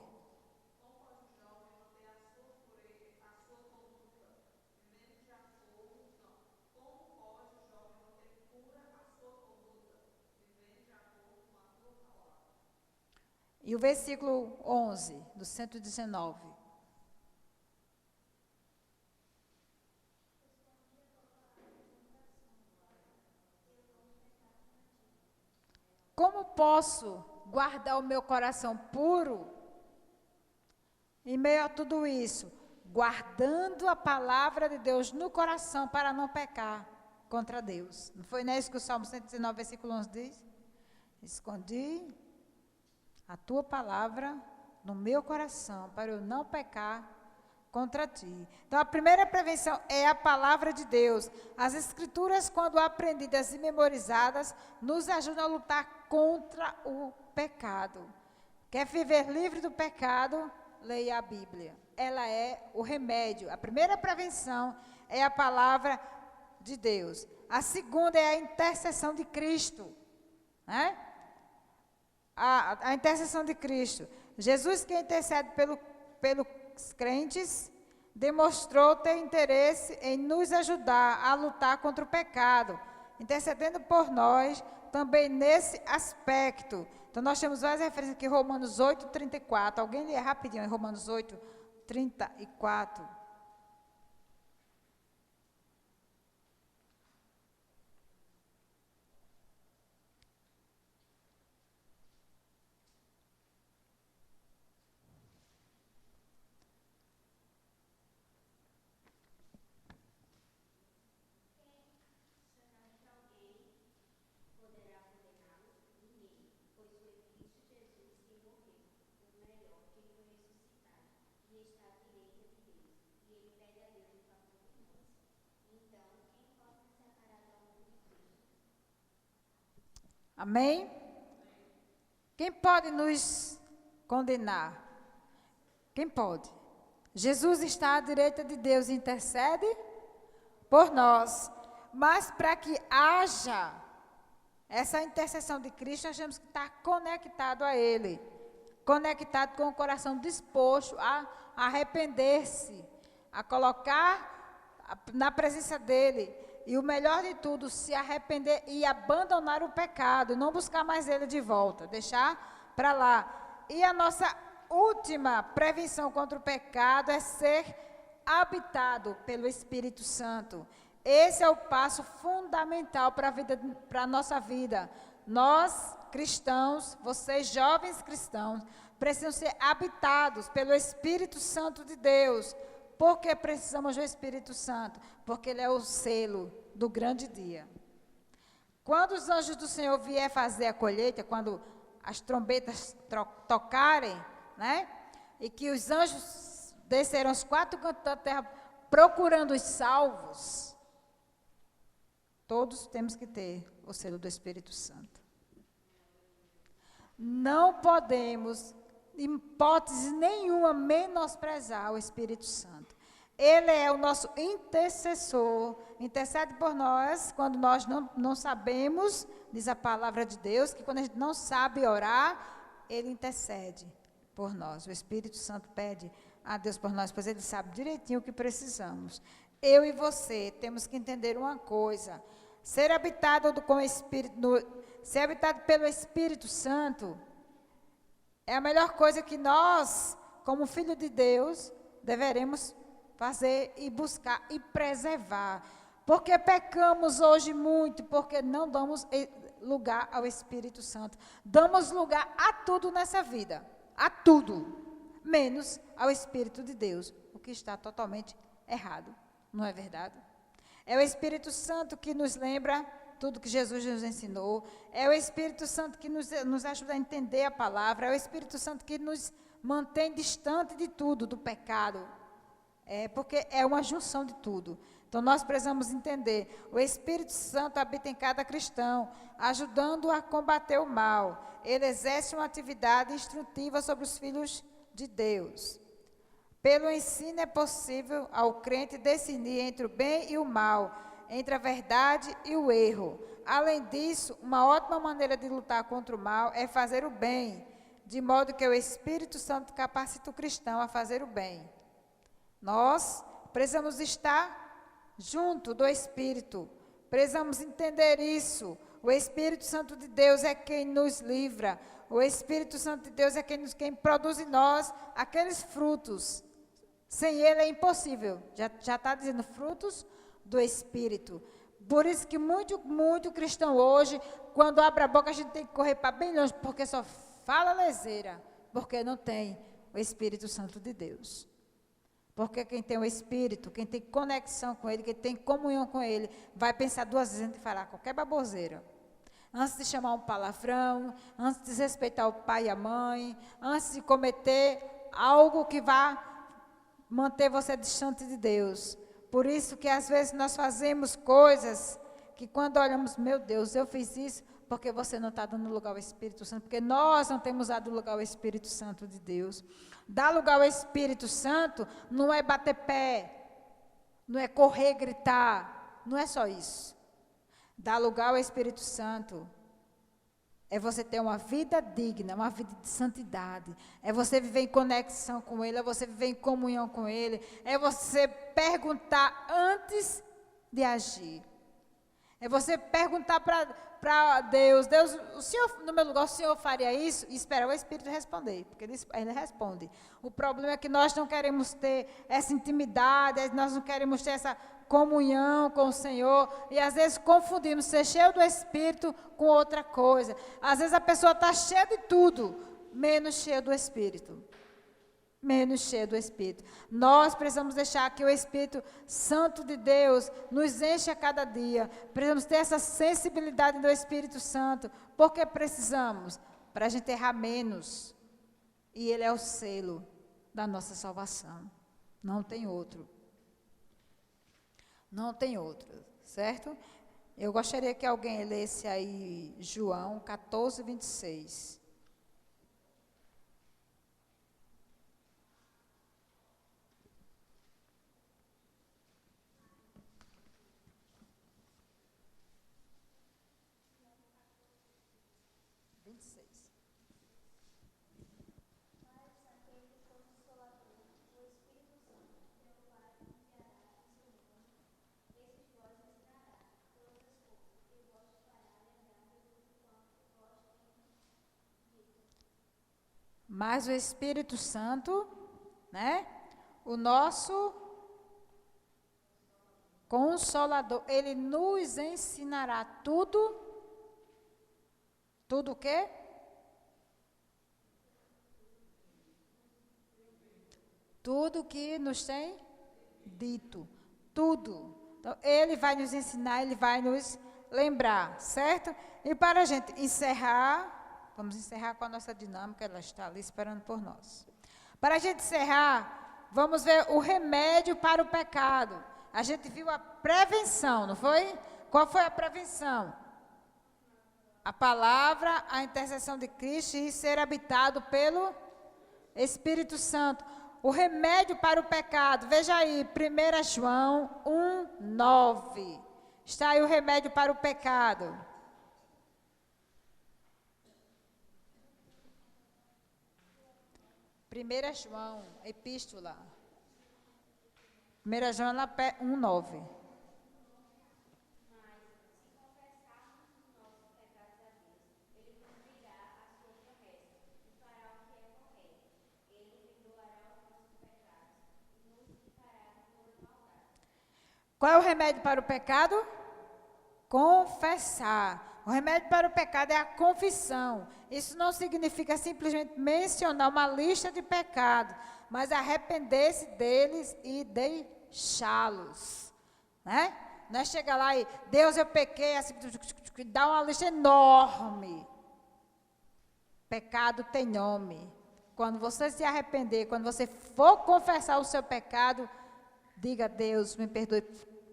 E o versículo 11, do 119. Como posso guardar o meu coração puro em meio a tudo isso? Guardando a palavra de Deus no coração para não pecar contra Deus. Não foi isso que o Salmo 119, versículo 11 diz? Escondi a tua palavra no meu coração para eu não pecar contra ti. Então, a primeira prevenção é a palavra de Deus. As escrituras, quando aprendidas e memorizadas, nos ajudam a lutar contra o pecado. Quer viver livre do pecado? Leia a Bíblia. Ela é o remédio. A primeira prevenção é a palavra de Deus. A segunda é a intercessão de Cristo, né? a intercessão de Cristo. Jesus, que intercede pelos crentes, demonstrou ter interesse em nos ajudar a lutar contra o pecado, intercedendo por nós também nesse aspecto. Então, nós temos várias referências aqui, Romanos 8, 34. Alguém lê rapidinho em Romanos 8, 34. Amém? Quem pode nos condenar? Quem pode? Jesus está à direita de Deus e intercede por nós. Mas para que haja essa intercessão de Cristo, nós temos que estar conectado a Ele. Conectado com o coração disposto a arrepender-se, a colocar na presença dEle. E o melhor de tudo, se arrepender e abandonar o pecado, não buscar mais ele de volta, deixar para lá. E a nossa última prevenção contra o pecado é ser habitado pelo Espírito Santo. Esse é o passo fundamental para a nossa vida. Nós, cristãos, vocês jovens cristãos, precisam ser habitados pelo Espírito Santo de Deus. Por que precisamos do Espírito Santo? Porque Ele é o selo do grande dia. Quando os anjos do Senhor vier fazer a colheita, quando as trombetas tocarem, né? E que os anjos descerão os 4 cantos da terra procurando os salvos, todos temos que ter o selo do Espírito Santo. Não podemos, em hipótese nenhuma, menosprezar o Espírito Santo. Ele é o nosso intercessor, intercede por nós quando nós não sabemos, diz a palavra de Deus, que quando a gente não sabe orar, Ele intercede por nós. O Espírito Santo pede a Deus por nós, pois Ele sabe direitinho o que precisamos. Eu e você temos que entender uma coisa: ser habitado pelo Espírito Santo é a melhor coisa que nós, como filho de Deus, deveremos fazer e buscar e preservar. Porque pecamos hoje muito, porque não damos lugar ao Espírito Santo. Damos lugar a tudo nessa vida, a tudo, menos ao Espírito de Deus, o que está totalmente errado, não é verdade? É o Espírito Santo que nos lembra tudo que Jesus nos ensinou, é o Espírito Santo que nos ajuda a entender a palavra, é o Espírito Santo que nos mantém distante de tudo, do pecado, porque é uma junção de tudo. Então, nós precisamos entender, o Espírito Santo habita em cada cristão, ajudando a combater o mal. Ele exerce uma atividade instrutiva sobre os filhos de Deus. Pelo ensino é possível ao crente discernir entre o bem e o mal, entre a verdade e o erro. Além disso, uma ótima maneira de lutar contra o mal é fazer o bem, de modo que o Espírito Santo capacita o cristão a fazer o bem. Nós precisamos estar junto do Espírito, precisamos entender isso. O Espírito Santo de Deus é quem nos livra, o Espírito Santo de Deus é quem produz em nós aqueles frutos. Sem Ele é impossível, já está dizendo, frutos do Espírito. Por isso que muito cristão hoje, quando abre a boca, a gente tem que correr para bem longe, porque só fala leseira, porque não tem o Espírito Santo de Deus. Porque quem tem o Espírito, quem tem conexão com Ele, quem tem comunhão com Ele, vai pensar 2 vezes antes de falar qualquer baboseira. Antes de chamar um palavrão, antes de desrespeitar o pai e a mãe, antes de cometer algo que vá manter você distante de Deus. Por isso que às vezes nós fazemos coisas que quando olhamos, meu Deus, eu fiz isso porque você não está dando lugar ao Espírito Santo, porque nós não temos dado lugar ao Espírito Santo de Deus. Dar lugar ao Espírito Santo não é bater pé, não é correr, gritar, não é só isso. Dar lugar ao Espírito Santo É você ter uma vida digna, uma vida de santidade. É você viver em conexão com Ele, é você viver em comunhão com Ele. É você perguntar antes de agir. É você perguntar para Deus, Deus, o Senhor, no meu lugar, o Senhor faria isso? E esperar o Espírito responder, porque ele responde. O problema é que nós não queremos ter essa intimidade, nós não queremos ter essa comunhão com o Senhor, e às vezes confundimos ser cheio do Espírito com outra coisa. Às vezes a pessoa está cheia de tudo, menos cheia do Espírito. Menos cheio do Espírito. Nós precisamos deixar que o Espírito Santo de Deus nos enche a cada dia. Precisamos ter essa sensibilidade do Espírito Santo. Por que precisamos? Para a gente errar menos. E Ele é o selo da nossa salvação. Não tem outro. Não tem outro, certo? Eu gostaria que alguém lesse aí João 14, 26. Mas o Espírito Santo, né? O nosso Consolador, Ele nos ensinará tudo. Tudo o quê? Tudo que nos tem dito. Tudo. Então, Ele vai nos ensinar, Ele vai nos lembrar, certo? E para a gente encerrar... Vamos encerrar com a nossa dinâmica, ela está ali esperando por nós. Para a gente encerrar, vamos ver o remédio para o pecado. A gente viu a prevenção, não foi? Qual foi a prevenção? A palavra, a intercessão de Cristo e ser habitado pelo Espírito Santo. O remédio para o pecado, veja aí, 1 João 1:9. Está aí o remédio para o pecado. 1 João, epístola. 1 João 1:9. Qual é o remédio para o pecado? Confessar. O remédio para o pecado é a confissão. Isso não significa simplesmente mencionar uma lista de pecados, mas arrepender-se deles e deixá-los. Né? Não é chegar lá e, Deus, eu pequei, assim, dá uma lista enorme. Pecado tem nome. Quando você se arrepender, quando você for confessar o seu pecado, diga, Deus, me perdoe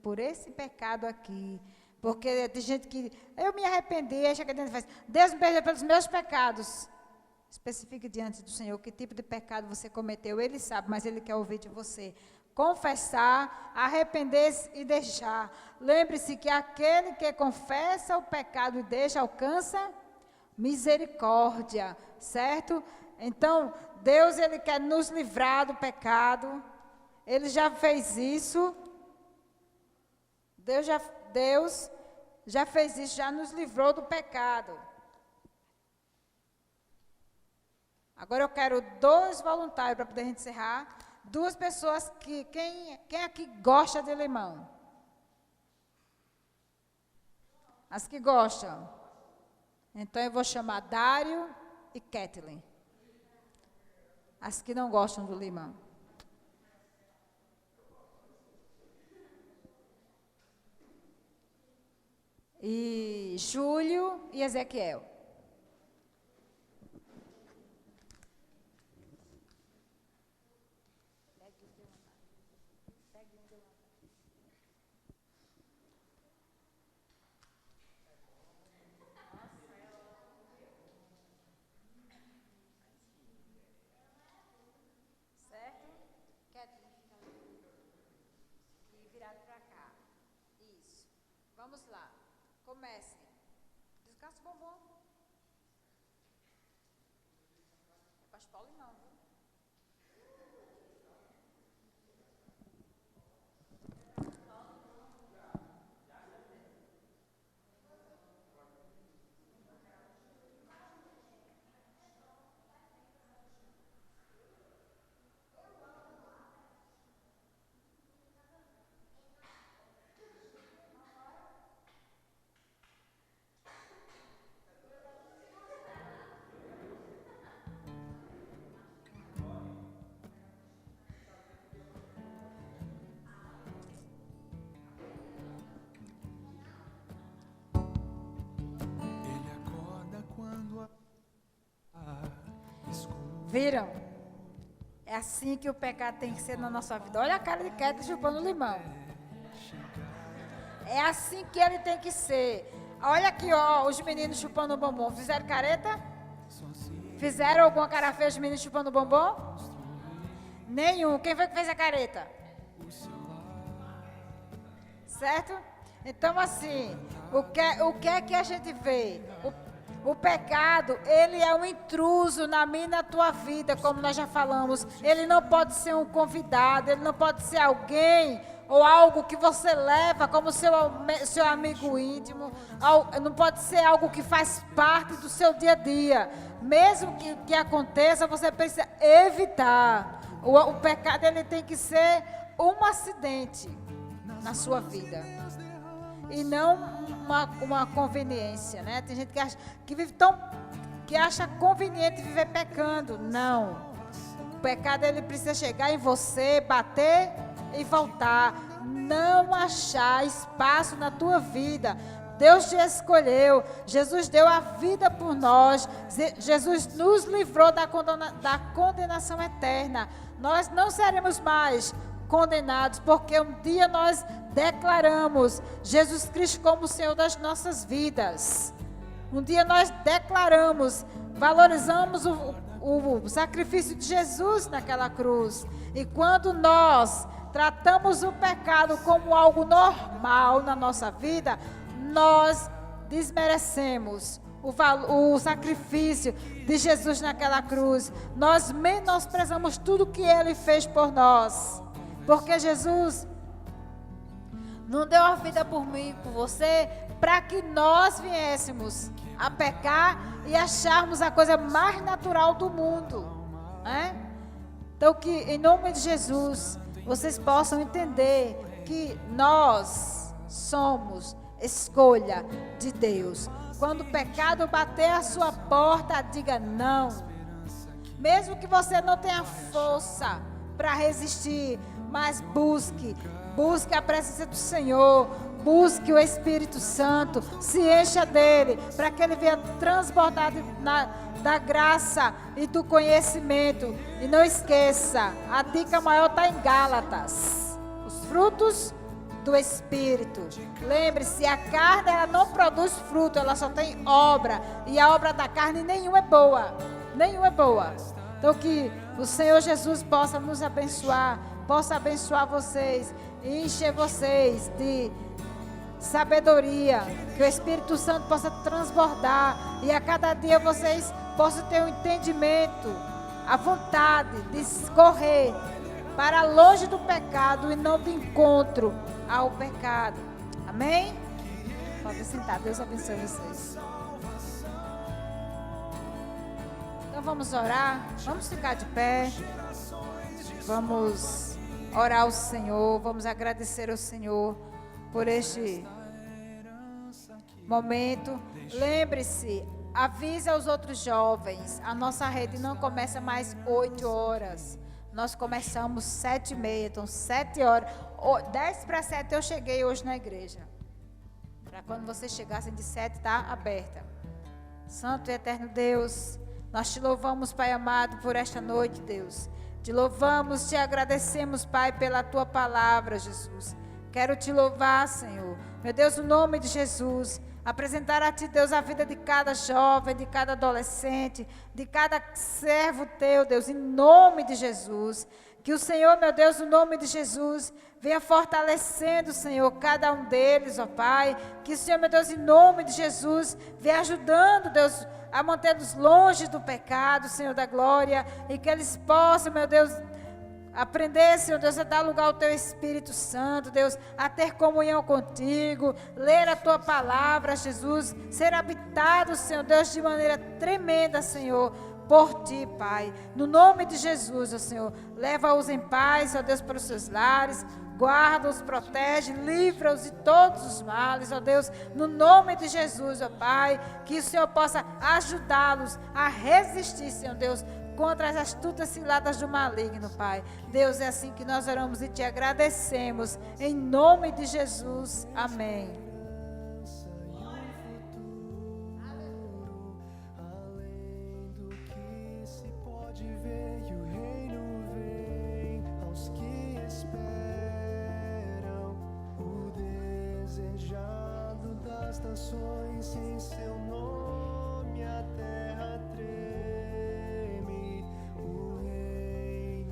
por esse pecado aqui. Porque tem gente que, eu me arrependi, aí chega dentro e faz, Deus me perdoe pelos meus pecados. Especifique diante do Senhor que tipo de pecado você cometeu. Ele sabe, mas Ele quer ouvir de você. Confessar, arrepender-se e deixar. Lembre-se que aquele que confessa o pecado e deixa, alcança misericórdia, certo? Então, Deus, Ele quer nos livrar do pecado. Ele já fez isso. Deus já fez isso, já nos livrou do pecado. Agora eu quero 2 voluntários para poder encerrar. 2 pessoas que... Quem aqui gosta de limão? As que gostam. Então eu vou chamar Dário e Kathleen. As que não gostam do limão. E Júlio e Ezequiel. Certo? Kathleen fica ali. E virado para cá. Isso. Vamos lá. Comecem. Descansa o bombom. chupar o limão, viu? Ele acorda quando a escuridão Viram? É assim que o pecado tem que ser na nossa vida. Olha a cara de Kétia chupando limão. É assim que ele tem que ser. Olha aqui, ó, os meninos chupando bombom. Fizeram careta? Fizeram alguma cara feia os meninos chupando bombom? Nenhum. Quem foi que fez a careta? Certo? Então, assim, o que é que a gente vê? O pecado, ele é um intruso na minha e na tua vida, como nós já falamos. Ele não pode ser um convidado, ele não pode ser alguém ou algo que você leva como seu amigo íntimo. Não pode ser algo que faz parte do seu dia a dia. Mesmo que aconteça, você precisa evitar. O pecado, ele tem que ser um acidente na sua vida. E não uma conveniência, né? Tem gente que acha conveniente viver pecando. Não. O pecado, ele precisa chegar em você, bater e voltar. Não achar espaço na tua vida. Deus te escolheu. Jesus deu a vida por nós. Jesus nos livrou da condenação eterna. Nós não seremos mais condenados, porque um dia nós declaramos Jesus Cristo como o Senhor das nossas vidas. Um dia nós declaramos, valorizamos o sacrifício de Jesus naquela cruz. E quando nós tratamos o pecado como algo normal na nossa vida, nós desmerecemos o sacrifício de Jesus naquela cruz. Nós menosprezamos tudo que Ele fez por nós. Porque Jesus não deu a vida por mim, por você, para que nós viéssemos a pecar e acharmos a coisa mais natural do mundo, né? Então, que em nome de Jesus, vocês possam entender que nós somos escolha de Deus. Quando o pecado bater a sua porta, diga não. Mesmo que você não tenha força para resistir, mas busque a presença do Senhor, busque o Espírito Santo, se encha dele, para que ele venha transbordar da graça e do conhecimento. E não esqueça, a dica maior está em Gálatas, os frutos do Espírito. Lembre-se, a carne, ela não produz fruto, ela só tem obra, e a obra da carne nenhuma é boa, Então que o Senhor Jesus possa nos abençoar, possa abençoar vocês e encher vocês de sabedoria, que o Espírito Santo possa transbordar e a cada dia vocês possam ter um entendimento, a vontade de correr para longe do pecado e não de encontro ao pecado. Amém? Pode sentar, Deus abençoe vocês. Então vamos orar, vamos ficar de pé, vamos orar ao Senhor, vamos agradecer ao Senhor por este momento. Lembre-se, avise aos outros jovens, a nossa rede não começa mais 8 horas, nós começamos 7h30, então 7 horas, 10 para 7 eu cheguei hoje na igreja, para quando vocês chegassem de 7 está aberta. Santo e eterno Deus, nós te louvamos, Pai amado, por esta noite, Deus. Te louvamos, te agradecemos, Pai, pela tua palavra, Jesus. Quero te louvar, Senhor. Meu Deus, no nome de Jesus, apresentar a Ti, Deus, a vida de cada jovem, de cada adolescente, de cada servo Teu, Deus, em nome de Jesus. Que o Senhor, meu Deus, no nome de Jesus, venha fortalecendo, Senhor, cada um deles, ó Pai. Que o Senhor, meu Deus, em nome de Jesus, venha ajudando, Deus, a mantê-los longe do pecado, Senhor da glória. E que eles possam, meu Deus, aprender, Senhor Deus, a dar lugar ao Teu Espírito Santo, Deus, a ter comunhão contigo, ler a Tua palavra, Jesus, ser habitado, Senhor Deus, de maneira tremenda, Senhor, por Ti, Pai. No nome de Jesus, ó Senhor, leva-os em paz, ó Deus, para os seus lares, guarda-os, protege, livra-os de todos os males, ó Deus, no nome de Jesus, ó Pai, que o Senhor possa ajudá-los a resistir, Senhor Deus, contra as astutas ciladas do maligno, Pai. Deus, é assim que nós oramos e Te agradecemos, em nome de Jesus, amém. Nações em seu nome a terra